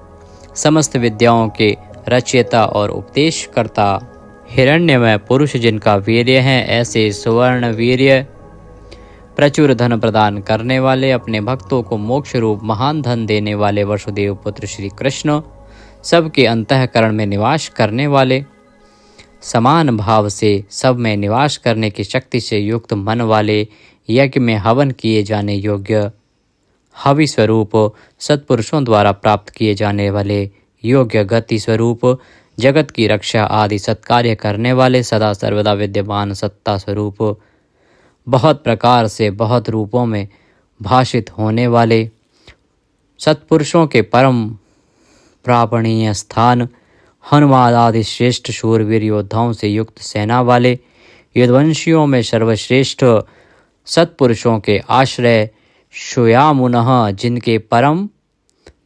समस्त विद्याओं के रचयिता और उपदेशकर्ता, हिरण्यमय पुरुष जिनका वीर्य है, ऐसे सुवर्ण वीर्य प्रचुर धन प्रदान करने वाले, अपने भक्तों को मोक्ष रूप महान धन देने वाले वसुदेव पुत्र श्री कृष्ण, सबके अंतःकरण में निवास करने वाले, समान भाव से सब में निवास करने की शक्ति से युक्त मन वाले, यज्ञ में हवन किए जाने योग्य हवि स्वरूप, सत्पुरुषों द्वारा प्राप्त किए जाने वाले योग्य गति स्वरूप, जगत की रक्षा आदि सत्कार्य करने वाले, सदा सर्वदा विद्यमान सत्ता स्वरूप, बहुत प्रकार से बहुत रूपों में भाषित होने वाले, सत्पुरुषों के परम प्रापणीय स्थान, हनुमान आदि श्रेष्ठ शूरवीर योद्धाओं से युक्त सेना वाले, यदुवंशियों में सर्वश्रेष्ठ सत्पुरुषों के आश्रय, श्यामुनः जिनके परम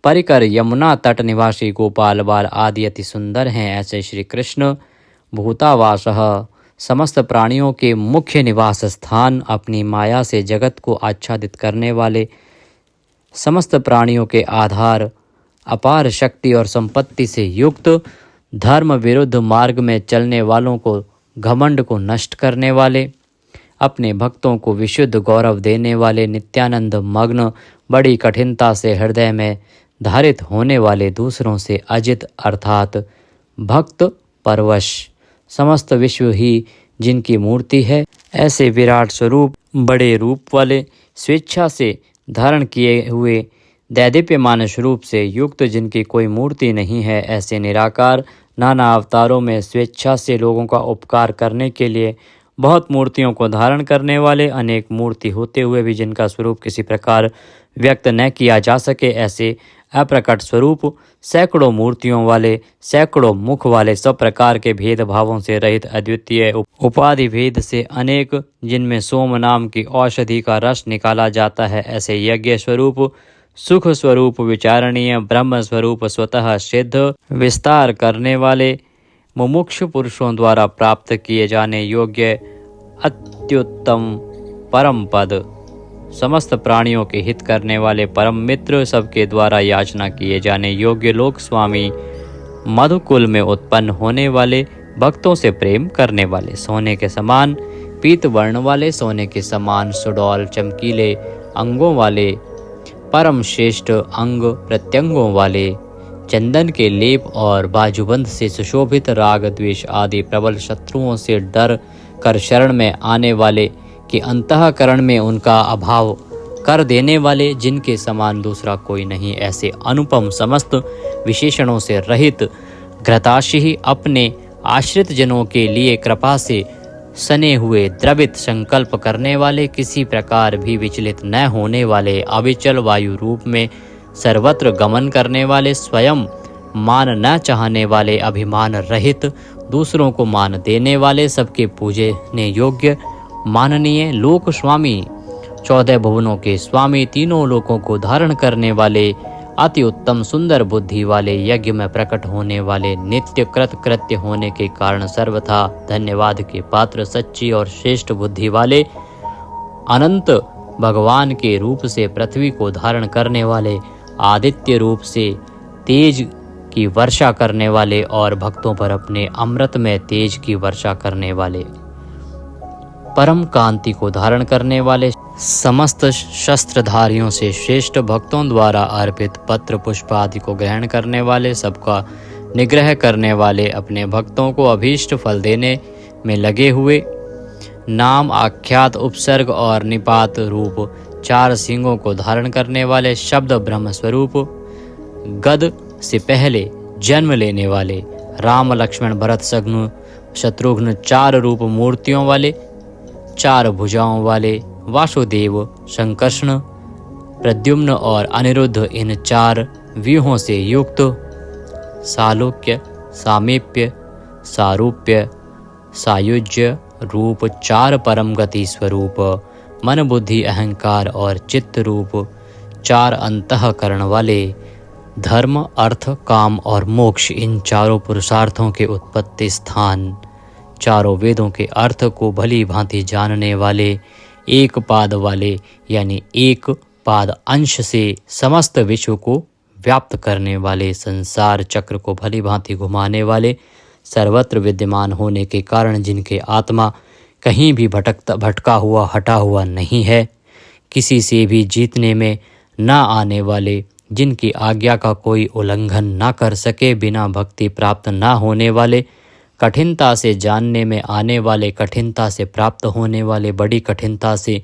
परिकर यमुना तट निवासी गोपाल बाल आदि अति सुंदर हैं, ऐसे श्री कृष्ण भूतावासः समस्त प्राणियों के मुख्य निवास स्थान, अपनी माया से जगत को आच्छादित करने वाले, समस्त प्राणियों के आधार, अपार शक्ति और संपत्ति से युक्त, धर्म विरुद्ध मार्ग में चलने वालों को घमंड को नष्ट करने वाले, अपने भक्तों को विशुद्ध गौरव देने वाले, नित्यानंद मग्न, बड़ी कठिनता से हृदय में धारित होने वाले, दूसरों से अजित अर्थात भक्त परवश, समस्त विश्व ही जिनकी मूर्ति है, ऐसे विराट स्वरूप बड़े रूप वाले, स्वेच्छा से धारण किए हुए दैदीप्यमान स्वरूप से युक्त, जिनकी कोई मूर्ति नहीं है, ऐसे निराकार, नाना अवतारों में स्वेच्छा से लोगों का उपकार करने के लिए बहुत मूर्तियों को धारण करने वाले, अनेक मूर्ति होते हुए भी जिनका स्वरूप किसी प्रकार व्यक्त न किया जा सके, ऐसे अप्रकट स्वरूप, सैकड़ों मूर्तियों वाले, सैकड़ों मुख वाले, सब प्रकार के भेदभावों से रहित, अद्वितीय उपाधि भेद से अनेक, जिनमें सोम नाम की औषधि का रस निकाला जाता है, ऐसे यज्ञ स्वरूप, सुख स्वरूप, विचारणीय ब्रह्म स्वरूप, स्वतः सिद्ध, विस्तार करने वाले, मुमुक्षु पुरुषों द्वारा प्राप्त किए जाने योग्य अत्युत्तम परम पद, समस्त प्राणियों के हित करने वाले परम मित्र, सबके द्वारा याचना किए जाने योग्य लोक स्वामी, मधुकुल में उत्पन्न होने वाले, भक्तों से प्रेम करने वाले, सोने के समान पीत वर्ण वाले, सोने के समान सुडौल चमकीले अंगों वाले, परम श्रेष्ठ अंग प्रत्यंगों वाले, चंदन के लेप और बाजूबंद से सुशोभित, राग द्वेष आदि प्रबल शत्रुओं से डर कर शरण में आने वाले, कि अंतःकरण में उनका अभाव कर देने वाले, जिनके समान दूसरा कोई नहीं, ऐसे अनुपम समस्त विशेषणों से रहित, घृताशी अपने आश्रित जनों के लिए कृपा से सने हुए, द्रवित संकल्प करने वाले, किसी प्रकार भी विचलित न होने वाले, अविचल वायु रूप में सर्वत्र गमन करने वाले, स्वयं मान न चाहने वाले, अभिमान रहित, दूसरों को मान देने वाले, सबके पूजने योग्य माननीय लोक स्वामी, 14 भुवनों के स्वामी, तीनों लोकों को धारण करने वाले, अति उत्तम सुंदर बुद्धि वाले, यज्ञ में प्रकट होने वाले, नित्य कृत कृत्य होने के कारण सर्वथा धन्यवाद के पात्र, सच्ची और श्रेष्ठ बुद्धि वाले, अनंत भगवान के रूप से पृथ्वी को धारण करने वाले, आदित्य रूप से तेज की वर्षा करने वाले और भक्तों पर अपने अमृत में तेज की वर्षा करने वाले, परम कांति को धारण करने वाले, समस्त शस्त्रधारियों से श्रेष्ठ, भक्तों द्वारा अर्पित पत्र पुष्प आदि को ग्रहण करने वाले, सबका निग्रह करने वाले, अपने भक्तों को अभीष्ट फल देने में लगे हुए, नाम, आख्यात, उपसर्ग और निपात रूप 4 सिंगों को धारण करने वाले, शब्द ब्रह्म स्वरूप, गद से पहले जन्म लेने वाले, राम लक्ष्मण भरत शत्रुघ्न 4 रूप मूर्तियों वाले, 4 भुजाओं वाले, वासुदेव, संकर्षण, प्रद्युम्न और अनिरुद्ध, इन 4 व्यूहों से युक्त, सालोक्य, सामीप्य, सारूप्य, सायुज्य रूप 4 परम गति स्वरूप, मन बुद्धि अहंकार और चित्त रूप 4 अंतःकरण वाले, धर्म, अर्थ, काम और मोक्ष, इन 4 पुरुषार्थों के उत्पत्ति स्थान, 4 वेदों के अर्थ को भली भांति जानने वाले, एक पाद वाले यानी एक पाद अंश से समस्त विश्व को व्याप्त करने वाले, संसार चक्र को भली भांति घुमाने वाले, सर्वत्र विद्यमान होने के कारण जिनके आत्मा कहीं भी भटका हुआ हटा हुआ नहीं है, किसी से भी जीतने में न आने वाले, जिनकी आज्ञा का कोई उल्लंघन न कर सके, बिना भक्ति प्राप्त न होने वाले, कठिनता से जानने में आने वाले, कठिनता से प्राप्त होने वाले, बड़ी कठिनता से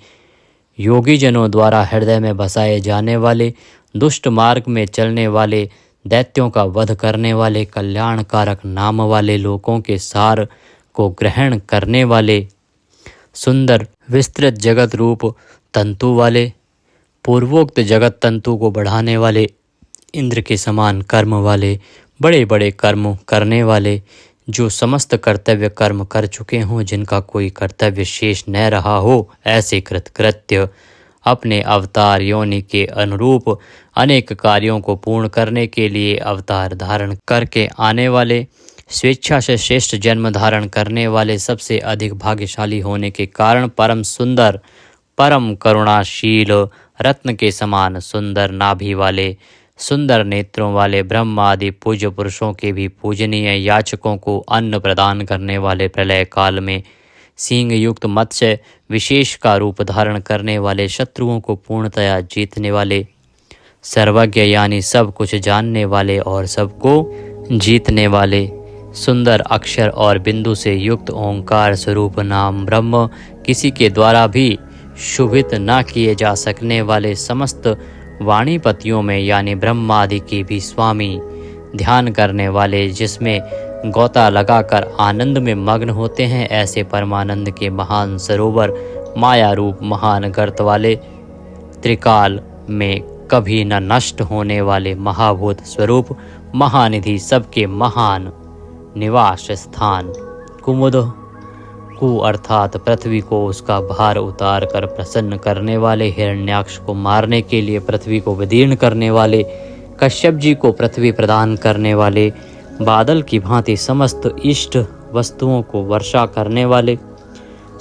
योगी जनों द्वारा हृदय में बसाए जाने वाले, दुष्ट मार्ग में चलने वाले, दैत्यों का वध करने वाले, कल्याणकारक नाम वाले, लोकों के सार को ग्रहण करने वाले, सुंदर विस्तृत जगत रूप तंतु वाले, पूर्वोक्त जगत तंतु को बढ़ाने वाले, इंद्र के समान कर्म वाले, बड़े बड़े कर्म करने वाले, जो समस्त कर्तव्य कर्म कर चुके हों, जिनका कोई कर्तव्य शेष न रहा हो, ऐसे कृतकृत्य, अपने अवतार योनि के अनुरूप अनेक कार्यों को पूर्ण करने के लिए अवतार धारण करके आने वाले, स्वेच्छा से श्रेष्ठ जन्म धारण करने वाले, सबसे अधिक भाग्यशाली होने के कारण परम सुंदर, परम करुणाशील, रत्न के समान सुंदर नाभि वाले, सुंदर नेत्रों वाले, ब्रह्म आदि पूज्य पुरुषों के भी पूजनीय, याचकों को अन्न प्रदान करने वाले, प्रलय काल में सींग युक्त मत्स्य विशेष का रूप धारण करने वाले, शत्रुओं को पूर्णतया जीतने वाले, सर्वज्ञ यानी सब कुछ जानने वाले और सबको जीतने वाले, सुंदर अक्षर और बिंदु से युक्त ओंकार स्वरूप नाम ब्रह्म, किसी के द्वारा भी शुभित न किए जा सकने वाले, समस्त वाणीपतियों में यानी ब्रह्मादि के भी स्वामी, ध्यान करने वाले, जिसमें गोता लगाकर आनंद में मग्न होते हैं, ऐसे परमानंद के महान सरोवर, माया रूप महान गर्त वाले, त्रिकाल में कभी न नष्ट होने वाले महाभूत स्वरूप, महानिधि, सबके महान निवास स्थान, कुमुद कु अर्थात पृथ्वी को उसका भार उतार कर प्रसन्न करने वाले, हिरण्याक्ष को मारने के लिए पृथ्वी को विदीर्ण करने वाले, कश्यप जी को पृथ्वी प्रदान करने वाले, बादल की भांति समस्त इष्ट वस्तुओं को वर्षा करने वाले,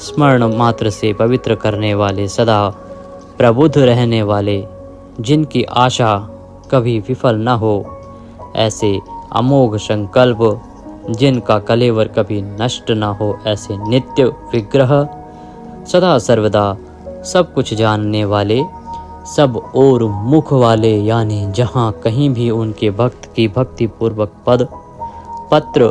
स्मरण मात्र से पवित्र करने वाले, सदा प्रबुद्ध रहने वाले, जिनकी आशा कभी विफल न हो, ऐसे अमोघ संकल्प, जिनका कलेवर कभी नष्ट न हो, ऐसे नित्य विग्रह, सदा सर्वदा सब कुछ जानने वाले, सब और मुख वाले, यानी जहाँ कहीं भी उनके भक्त की भक्ति पूर्वक पद, पत्र,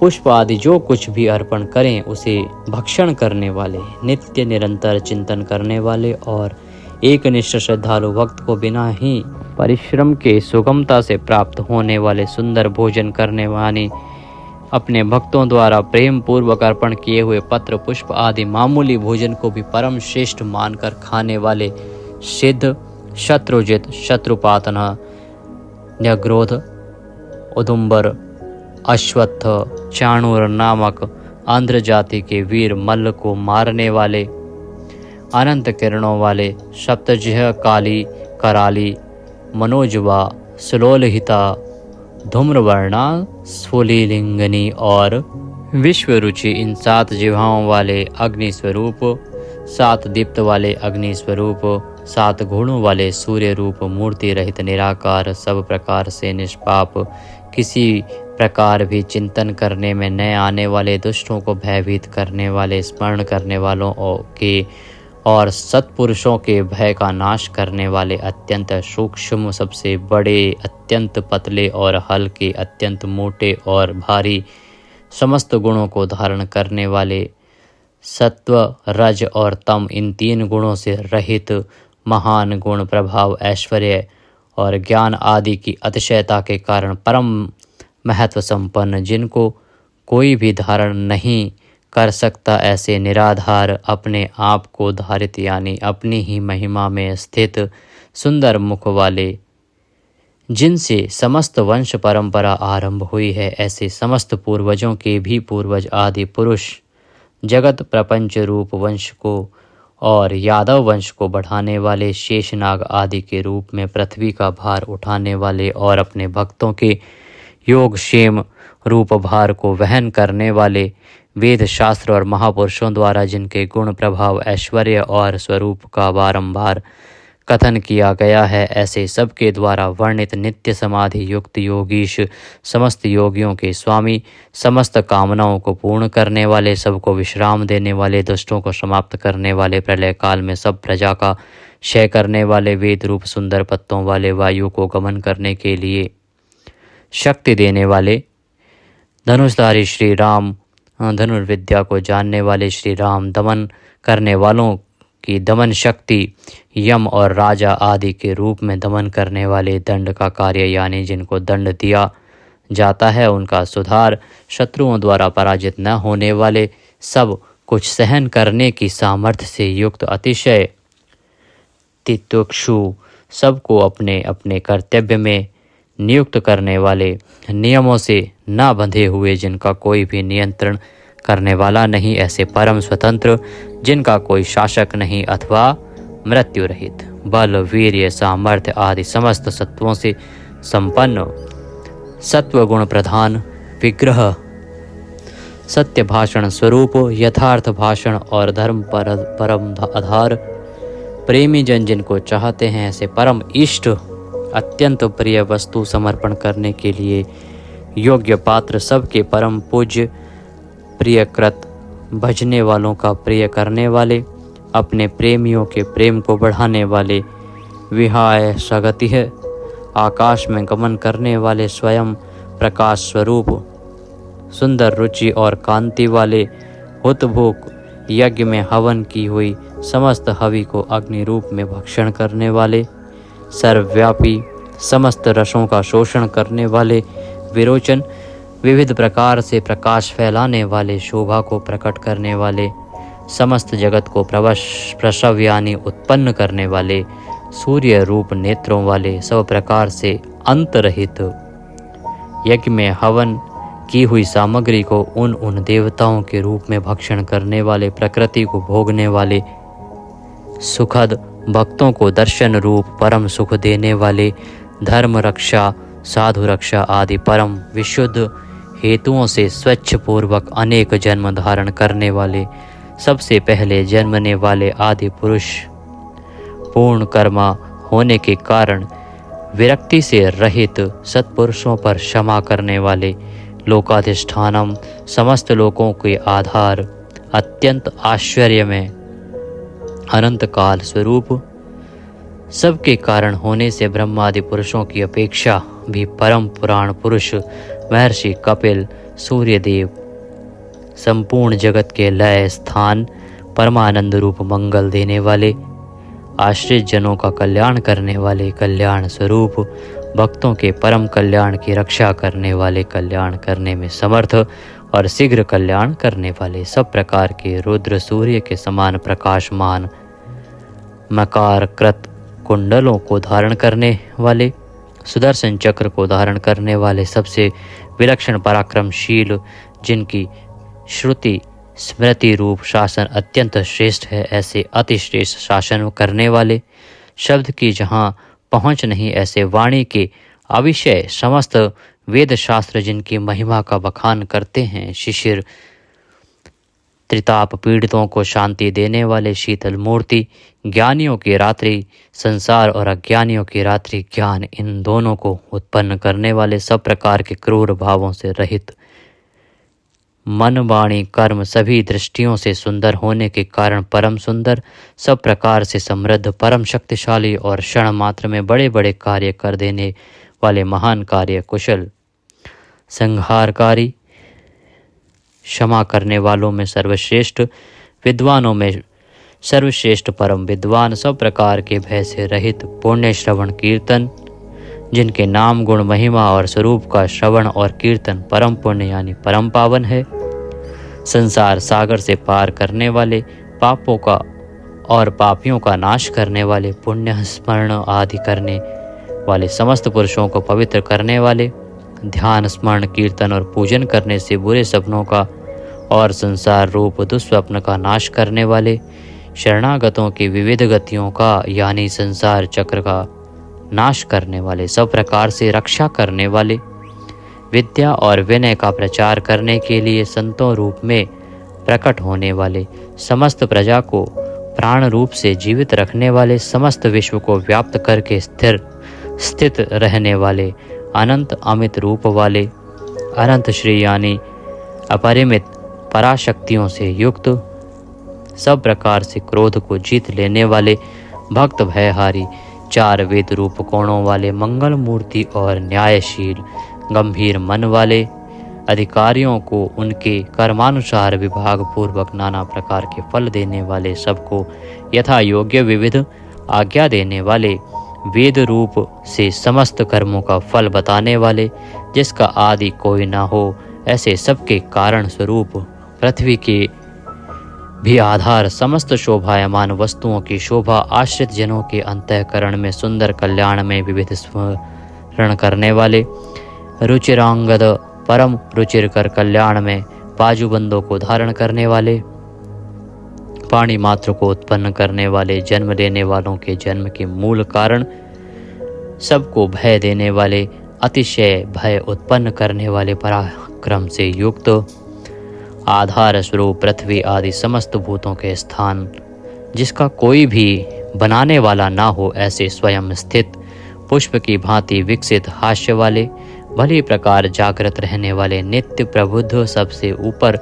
पुष्प आदि जो कुछ भी अर्पण करें उसे भक्षण करने वाले, नित्य निरंतर चिंतन करने वाले और एकनिष्ठ श्रद्धालु भक्त को बिना ही परिश्रम के सुगमता से प्राप्त होने वाले, सुंदर भोजन करने वाले, अपने भक्तों द्वारा प्रेम पूर्वक अर्पण किए हुए पत्र पुष्प आदि मामूली भोजन को भी परम श्रेष्ठ मानकर खाने वाले, सिद्ध, शत्रुजित, शत्रुपातन, न्यग्रोध, उदुम्बर, अश्वत्थ, चाणूर नामक आंध्र जाति के वीर मल्ल को मारने वाले, अनंत किरणों वाले, सप्तजिह्व, काली, कराली, मनोजवा, सुलोलहिता, धूम्रवर्णा, स्फुलिंगनी और विश्वरुचि, इन 7 जिह्वाओं वाले अग्नि स्वरूप, 7 दीप्त वाले अग्नि स्वरूप, 7 गुणों वाले सूर्य रूप, मूर्ति रहित निराकार, सब प्रकार से निष्पाप, किसी प्रकार भी चिंतन करने में न आने वाले, दुष्टों को भयभीत करने वाले, स्मरण करने वालों के और सत्पुरुषों के भय का नाश करने वाले, अत्यंत सूक्ष्म, सबसे बड़े, अत्यंत पतले और हल्के, अत्यंत मोटे और भारी, समस्त गुणों को धारण करने वाले, सत्व, रज और तम, इन 3 गुणों से रहित, महान गुण, प्रभाव, ऐश्वर्य और ज्ञान आदि की अतिशयता के कारण परम महत्व संपन्न, जिनको कोई भी धारण नहीं कर सकता, ऐसे निराधार, अपने आप को धारित यानी अपनी ही महिमा में स्थित, सुंदर मुख वाले, जिनसे समस्त वंश परंपरा आरंभ हुई है, ऐसे समस्त पूर्वजों के भी पूर्वज आदि पुरुष, जगत प्रपंच रूप वंश को और यादव वंश को बढ़ाने वाले, शेषनाग आदि के रूप में पृथ्वी का भार उठाने वाले और अपने भक्तों के योग क्षेम रूप भार को वहन करने वाले, वेद शास्त्र और महापुरुषों द्वारा जिनके गुण, प्रभाव, ऐश्वर्य और स्वरूप का बारंबार कथन किया गया है, ऐसे सबके द्वारा वर्णित नित्य समाधि युक्त योगीश, समस्त योगियों के स्वामी, समस्त कामनाओं को पूर्ण करने वाले, सबको विश्राम देने वाले, दुष्टों को समाप्त करने वाले, प्रलय काल में सब प्रजा का क्षय करने वाले, वेद रूप सुंदर पत्तों वाले, वायु को गमन करने के लिए शक्ति देने वाले, धनुषधारी श्री राम, धनुर्विद्या को जानने वाले श्री राम, दमन करने वालों की दमन शक्ति, यम और राजा आदि के रूप में दमन करने वाले, दंड का कार्य यानी जिनको दंड दिया जाता है उनका सुधार, शत्रुओं द्वारा पराजित न होने वाले, सब कुछ सहन करने की सामर्थ्य से युक्त, अतिशय तितिक्षु, सबको अपने अपने कर्तव्य में नियुक्त करने वाले, नियमों से न बंधे हुए, जिनका कोई भी नियंत्रण करने वाला नहीं, ऐसे परम स्वतंत्र, जिनका कोई शासक नहीं, अथवा मृत्यु रहित, बल, वीर्य, सामर्थ्य आदि समस्त सत्वों से संपन्न, सत्व गुण प्रधान, विग्रह, सत्य भाषण स्वरूप, यथार्थ भाषण और धर्म परम आधार, प्रेमी जन जिनको चाहते हैं, ऐसे परम इष्ट, अत्यंत प्रिय वस्तु समर्पण करने के लिए योग्य पात्र, सबके परम पूज्य, प्रियकृत, भजने वालों का प्रिय करने वाले, अपने प्रेमियों के प्रेम को बढ़ाने वाले, विहाय सगतिः, आकाश में गमन करने वाले, स्वयं प्रकाश स्वरूप, सुंदर रुचि और कांति वाले, हुतभुक, यज्ञ में हवन की हुई समस्त हवि को अग्नि रूप में भक्षण करने वाले, सर्वव्यापी, समस्त रसों का शोषण करने वाले, विरोचन, विविध प्रकार से प्रकाश फैलाने वाले, शोभा को प्रकट करने वाले, समस्त जगत को प्रसव यानी उत्पन्न करने वाले, सूर्य रूप नेत्रों वाले, सब प्रकार से अंतरहित, यज्ञ में हवन की हुई सामग्री को उन देवताओं के रूप में भक्षण करने वाले, प्रकृति को भोगने वाले, सुखद, भक्तों को दर्शन रूप परम सुख देने वाले, धर्म रक्षा, साधु रक्षा आदि परम विशुद्ध हेतुओं से स्वच्छ पूर्वक अनेक जन्म धारण करने वाले, सबसे पहले जन्मने वाले आदि पुरुष, पूर्ण कर्मा होने के कारण विरक्ति से रहित, सत्पुरुषों पर क्षमा करने वाले, लोकाधिष्ठानम, समस्त लोकों के आधार, अत्यंत आश्चर्य में अनंत काल स्वरूप, सबके कारण होने से ब्रह्मादि पुरुषों की अपेक्षा भी परम पुराण पुरुष, महर्षि कपिल, सूर्यदेव, संपूर्ण जगत के लय स्थान, परमानंद रूप मंगल देने वाले, आश्रित जनों का कल्याण करने वाले, कल्याण स्वरूप, भक्तों के परम कल्याण की रक्षा करने वाले, कल्याण करने में समर्थ और शीघ्र कल्याण करने वाले, सब प्रकार के रुद्र सूर्य के समान प्रकाशमान, मकार कृत कुंडलों को धारण करने वाले, सुदर्शन चक्र को धारण करने वाले, सबसे विलक्षण पराक्रमशील, जिनकी श्रुति स्मृति रूप शासन अत्यंत श्रेष्ठ है, ऐसे अति श्रेष्ठ शासन करने वाले, शब्द की जहाँ पहुँच नहीं, ऐसे वाणी के अविषय समस्त वेद शास्त्र जिनकी महिमा का बखान करते हैं, शिशिर त्रिताप पीड़ितों को शांति देने वाले शीतल मूर्ति, ज्ञानियों की रात्रि संसार और अज्ञानियों की रात्रि ज्ञान, इन दोनों को उत्पन्न करने वाले, सब प्रकार के क्रूर भावों से रहित, मन वाणी कर्म सभी दृष्टियों से सुंदर होने के कारण परम सुंदर, सब प्रकार से समृद्ध, परम शक्तिशाली और क्षण मात्र में बड़े बड़े कार्य कर देने वाले महान कार्य कुशल, संहारकारी, क्षमा करने वालों में सर्वश्रेष्ठ, विद्वानों में सर्वश्रेष्ठ परम विद्वान, सब प्रकार के भय से रहित, पुण्य श्रवण कीर्तन, जिनके नाम गुण महिमा और स्वरूप का श्रवण और कीर्तन परम पुण्य यानी परम पावन है, संसार सागर से पार करने वाले, पापों का और पापियों का नाश करने वाले, पुण्य स्मरण आदि करने वाले, समस्त पुरुषों को पवित्र करने वाले, ध्यान स्मरण कीर्तन और पूजन करने से बुरे सपनों का और संसार रूप दुस्वप्न का नाश करने वाले, शरणागतों की विविध गतियों का यानी संसार चक्र का नाश करने वाले, सब प्रकार से रक्षा करने वाले, विद्या और विनय का प्रचार करने के लिए संतों रूप में प्रकट होने वाले, समस्त प्रजा को प्राण रूप से जीवित रखने वाले, समस्त विश्व को व्याप्त करके स्थित रहने वाले, अनंत अमित रूप वाले, अनंत श्री यानी अपरिमित पराशक्तियों से युक्त, सब प्रकार से क्रोध को जीत लेने वाले, भक्त भयहारी, चार वेद रूप कोणों वाले, मंगल मूर्ति और न्यायशील गंभीर मन वाले, अधिकारियों को उनके कर्मानुसार विभाग पूर्वक नाना प्रकार के फल देने वाले, सबको यथा योग्य विविध आज्ञा देने वाले, वेद रूप से समस्त कर्मों का फल बताने वाले, जिसका आदि कोई ना हो, ऐसे सबके कारण स्वरूप, पृथ्वी के भी आधार, समस्त शोभायमान वस्तुओं की शोभा, आश्रित जनों के अंतःकरण में सुंदर कल्याण में विविध स्मरण करने वाले, रुचिरांगद परम रुचिर कर कल्याण में बाजूबंदों को धारण करने वाले, पाणी मात्र को उत्पन्न करने वाले, जन्म देने वालों के जन्म के मूल कारण, सबको भय देने वाले, अतिशय भय उत्पन्न करने वाले, पराक्रम से युक्त, आधार स्वरूप पृथ्वी आदि समस्त भूतों के स्थान, जिसका कोई भी बनाने वाला ना हो, ऐसे स्वयं स्थित, पुष्प की भांति विकसित, हास्य वाले, भली प्रकार जागृत रहने वाले, नित्य प्रबुद्ध, सबसे ऊपर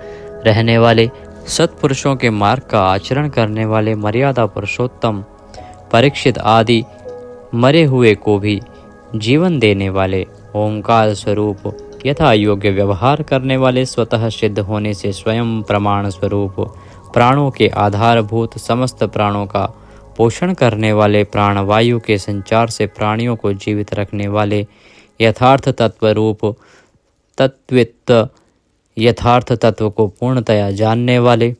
रहने वाले, सत्पुरुषों के मार्ग का आचरण करने वाले, मर्यादा पुरुषोत्तम परीक्षित आदि मरे हुए को भी जीवन देने वाले, ओंकार स्वरूप यथा योग्य व्यवहार करने वाले, स्वतः सिद्ध होने से स्वयं प्रमाण स्वरूप, प्राणों के आधारभूत, समस्त प्राणों का पोषण करने वाले, प्राणवायु के संचार से प्राणियों को जीवित रखने वाले, यथार्थ तत्व रूप तत्वित, यथार्थ तत्व को पूर्णतया जानने वाले,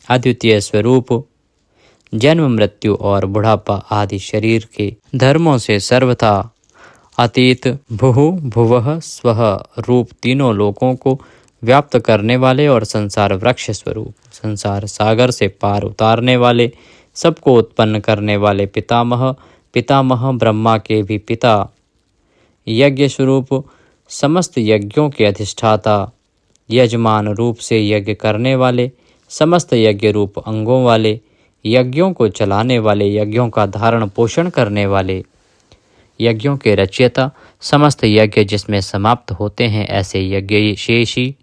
अद्वितीय स्वरूप, जन्म मृत्यु और बुढ़ापा आदि शरीर के धर्मों से सर्वथा अतीत, भुः भुवः स्वः रूप तीनों लोकों को व्याप्त करने वाले और संसार वृक्ष स्वरूप, संसार सागर से पार उतारने वाले, सबको उत्पन्न करने वाले, पितामह, पितामह ब्रह्मा के भी पिता, यज्ञ स्वरूप, समस्त यज्ञों के अधिष्ठाता, यजमान रूप से यज्ञ करने वाले, समस्त यज्ञ रूप अंगों वाले, यज्ञों को चलाने वाले, यज्ञों का धारण पोषण करने वाले, यज्ञों के रचयिता, समस्त यज्ञ जिसमें समाप्त होते हैं ऐसे यज्ञ शेषी,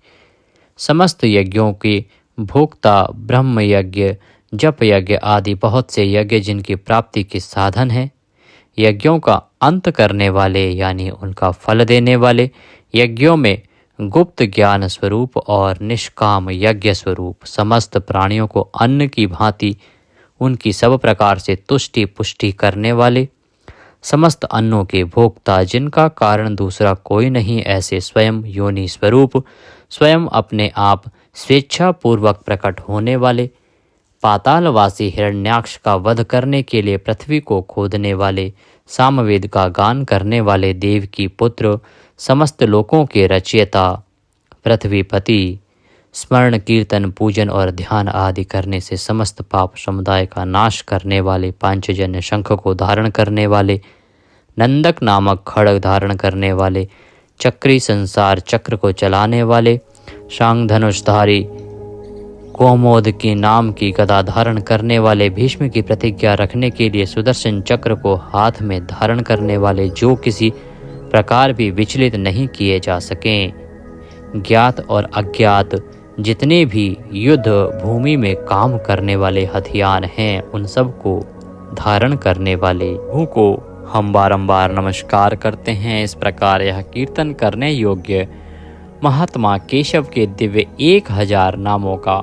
समस्त यज्ञों के भोक्ता, ब्रह्म यज्ञ, जप यज्ञ आदि बहुत से यज्ञ जिनकी प्राप्ति के साधन हैं, यज्ञों का अंत करने वाले यानी उनका फल देने वाले, यज्ञों में गुप्त ज्ञान स्वरूप और निष्काम यज्ञ स्वरूप, समस्त प्राणियों को अन्न की भांति उनकी सब प्रकार से तुष्टि पुष्टि करने वाले, समस्त अन्नों के भोक्ता, जिनका कारण दूसरा कोई नहीं, ऐसे स्वयं योनि स्वरूप, स्वयं अपने आप स्वेच्छा पूर्वक प्रकट होने वाले, पातालवासी हिरण्याक्ष का वध करने के लिए पृथ्वी को खोदने वाले, सामवेद का गान करने वाले, देव की पुत्र, समस्त लोकों के रचयिता, पृथ्वीपति, स्मरण कीर्तन पूजन और ध्यान आदि करने से समस्त पाप समुदाय का नाश करने वाले, पांचजन्य शंख को धारण करने वाले, नंदक नामक खड्ग धारण करने वाले, चक्री संसार चक्र को चलाने वाले, शांग धनुषधारी, कौमोद के नाम की गदा धारण करने वाले भीष्म की प्रतिज्ञा रखने के लिए सुदर्शन चक्र को हाथ में धारण करने वाले, जो किसी प्रकार भी विचलित नहीं किए जा सकें। ज्ञात और अज्ञात जितने भी युद्ध भूमि में काम करने वाले हथियार हैं, उन सब को धारण करने वाले प्रभु को हम बारंबार नमस्कार करते हैं। इस प्रकार यह कीर्तन करने योग्य महात्मा केशव के दिव्य 1000 नामों का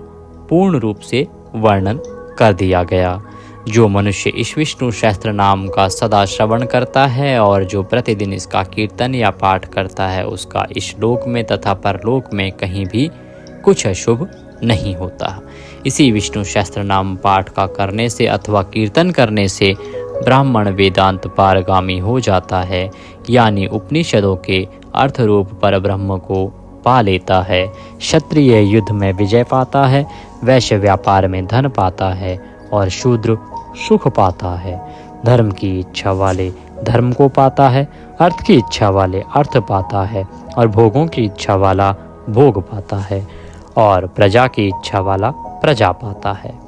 पूर्ण रूप से वर्णन कर दिया गया। जो मनुष्य इस विष्णु सहस्त्र नाम का सदा श्रवण करता है और जो प्रतिदिन इसका कीर्तन या पाठ करता है, उसका इस लोक में तथा परलोक में कहीं भी कुछ अशुभ नहीं होता। इसी विष्णु सहस्त्र नाम पाठ का करने से अथवा कीर्तन करने से ब्राह्मण वेदांत पारगामी हो जाता है, यानी उपनिषदों के अर्थ रूप पर ब्रह्म को पा लेता है। क्षत्रिय युद्ध में विजय पाता है, वैश्य व्यापार में धन पाता है और शूद्र सुख पाता है। धर्म की इच्छा वाले धर्म को पाता है, अर्थ की इच्छा वाले अर्थ पाता है और भोगों की इच्छा वाला भोग पाता है और प्रजा की इच्छा वाला प्रजा पाता है।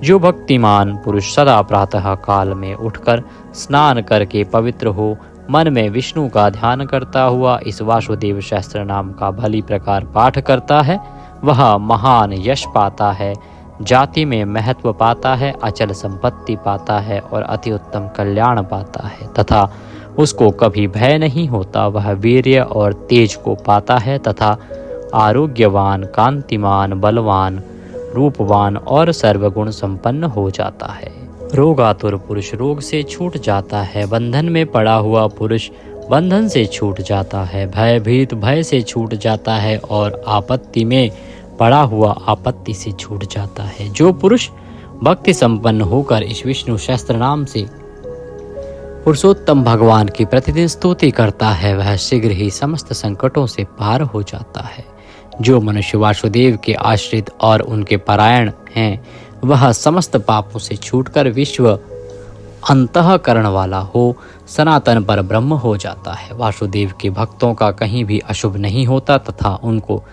जो भक्तिमान पुरुष सदा प्रातः काल में उठकर स्नान करके पवित्र हो मन में विष्णु का ध्यान करता हुआ इस वासुदेव सहस्त्र नाम का भली प्रकार पाठ करता है, वह महान यश पाता है, जाति में महत्व पाता है, अचल संपत्ति पाता है और अति उत्तम कल्याण पाता है तथा उसको कभी भय नहीं होता। वह वीर्य और तेज को पाता है तथा आरोग्यवान, कांतिमान, बलवान, रूपवान और सर्वगुण संपन्न हो जाता है। रोगातुर पुरुष रोग से छूट जाता है, बंधन में पड़ा हुआ पुरुष बंधन से छूट जाता है, भयभीत भय से छूट जाता है और आपत्ति में पड़ा हुआ आपत्ति से छूट जाता है। जो पुरुष भक्ति संपन्न होकर इस विष्णु सहस्त्र नाम से पुरुषोत्तम भगवान की प्रतिदिन स्तुति करता है, वह शीघ्र ही समस्त संकटों से पार हो जाता है। जो मनुष्य वासुदेव के आश्रित और उनके परायण हैं, वह समस्त पापों से छूटकर विश्व अंतःकरण वाला हो सनातन पर ब्रह्म हो जाता है। वासुदेव के भक्तों का कहीं भी अशुभ नहीं होता तथा उनको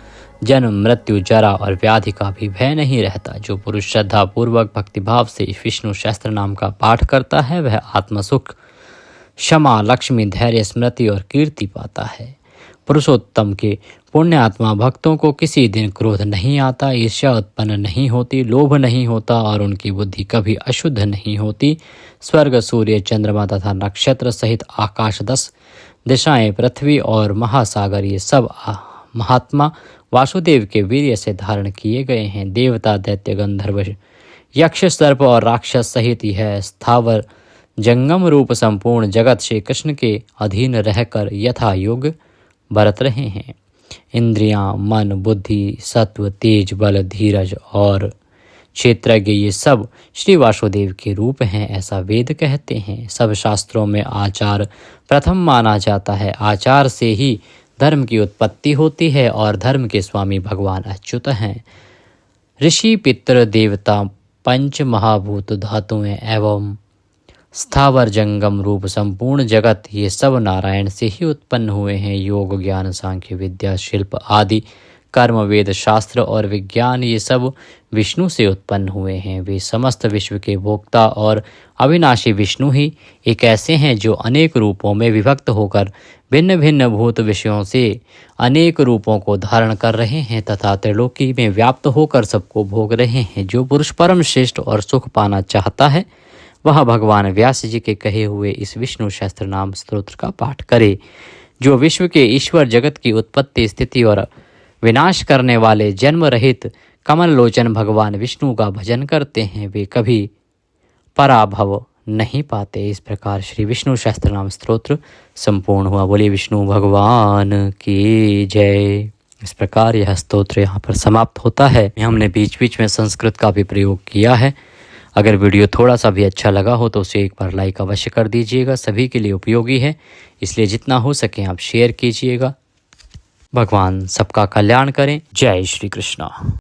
जन्म, मृत्यु, जरा और व्याधि का भी भय नहीं रहता। जो पुरुष श्रद्धा पूर्वक भक्तिभाव से विष्णु सहस्त्र नाम का पाठ करता है, वह आत्मसुख, क्षमा, लक्ष्मी, धैर्य, स्मृति और कीर्ति पाता है। पुरुषोत्तम के पुण्य आत्मा भक्तों को किसी दिन क्रोध नहीं आता, ईर्ष्या उत्पन्न नहीं होती, लोभ नहीं होता और उनकी बुद्धि कभी अशुद्ध नहीं होती। स्वर्ग, सूर्य, चंद्रमा तथा नक्षत्र सहित आकाश, 10 दिशाएं, पृथ्वी और महासागर, ये सब महात्मा वासुदेव के वीर्य से धारण किए गए हैं। देवता, दैत्य, गंधर्व, यक्ष, सर्प और राक्षस सहित यह स्थावर जंगम रूप संपूर्ण जगत श्री कृष्ण के अधीन रहकर यथा योग बरत रहे हैं। इंद्रियां, मन, बुद्धि, सत्व, तेज, बल, धीरज और क्षेत्रज्ञ, ये सब श्री वासुदेव के रूप हैं, ऐसा वेद कहते हैं। सब शास्त्रों में आचार प्रथम माना जाता है। आचार से ही धर्म की उत्पत्ति होती है और धर्म के स्वामी भगवान अच्युत हैं। ऋषि, पितृ, देवता, पंच महाभूत, धातुएं एवं स्थावर जंगम रूप संपूर्ण जगत, ये सब नारायण से ही उत्पन्न हुए हैं। योग, ज्ञान, सांख्य, विद्या, शिल्प आदि कर्म, वेद, शास्त्र और विज्ञान, ये सब विष्णु से उत्पन्न हुए हैं। वे समस्त विश्व के भोक्ता और अविनाशी विष्णु ही एक ऐसे हैं जो अनेक रूपों में विभक्त होकर भिन्न भिन्न भूत विषयों से अनेक रूपों को धारण कर रहे हैं तथा त्रिलोकी में व्याप्त होकर सबको भोग रहे हैं। जो पुरुष परम श्रेष्ठ और सुख पाना चाहता है, वह भगवान व्यास जी के कहे हुए इस विष्णु सहस्त्र नाम स्तोत्र का पाठ करे। जो विश्व के ईश्वर, जगत की उत्पत्ति, स्थिति और विनाश करने वाले जन्म रहित कमल लोचन भगवान विष्णु का भजन करते हैं, वे कभी पराभव नहीं पाते। इस प्रकार श्री विष्णु सहस्त्र नाम स्तोत्र संपूर्ण हुआ। बोलिए विष्णु भगवान की जय। इस प्रकार यह स्तोत्र यहाँ पर समाप्त होता है। हमने बीच बीच में संस्कृत का भी प्रयोग किया है। अगर वीडियो थोड़ा सा भी अच्छा लगा हो तो उसे एक बार लाइक अवश्य कर दीजिएगा। सभी के लिए उपयोगी है, इसलिए जितना हो सके आप शेयर कीजिएगा। भगवान सबका कल्याण करें। जय श्री कृष्णा।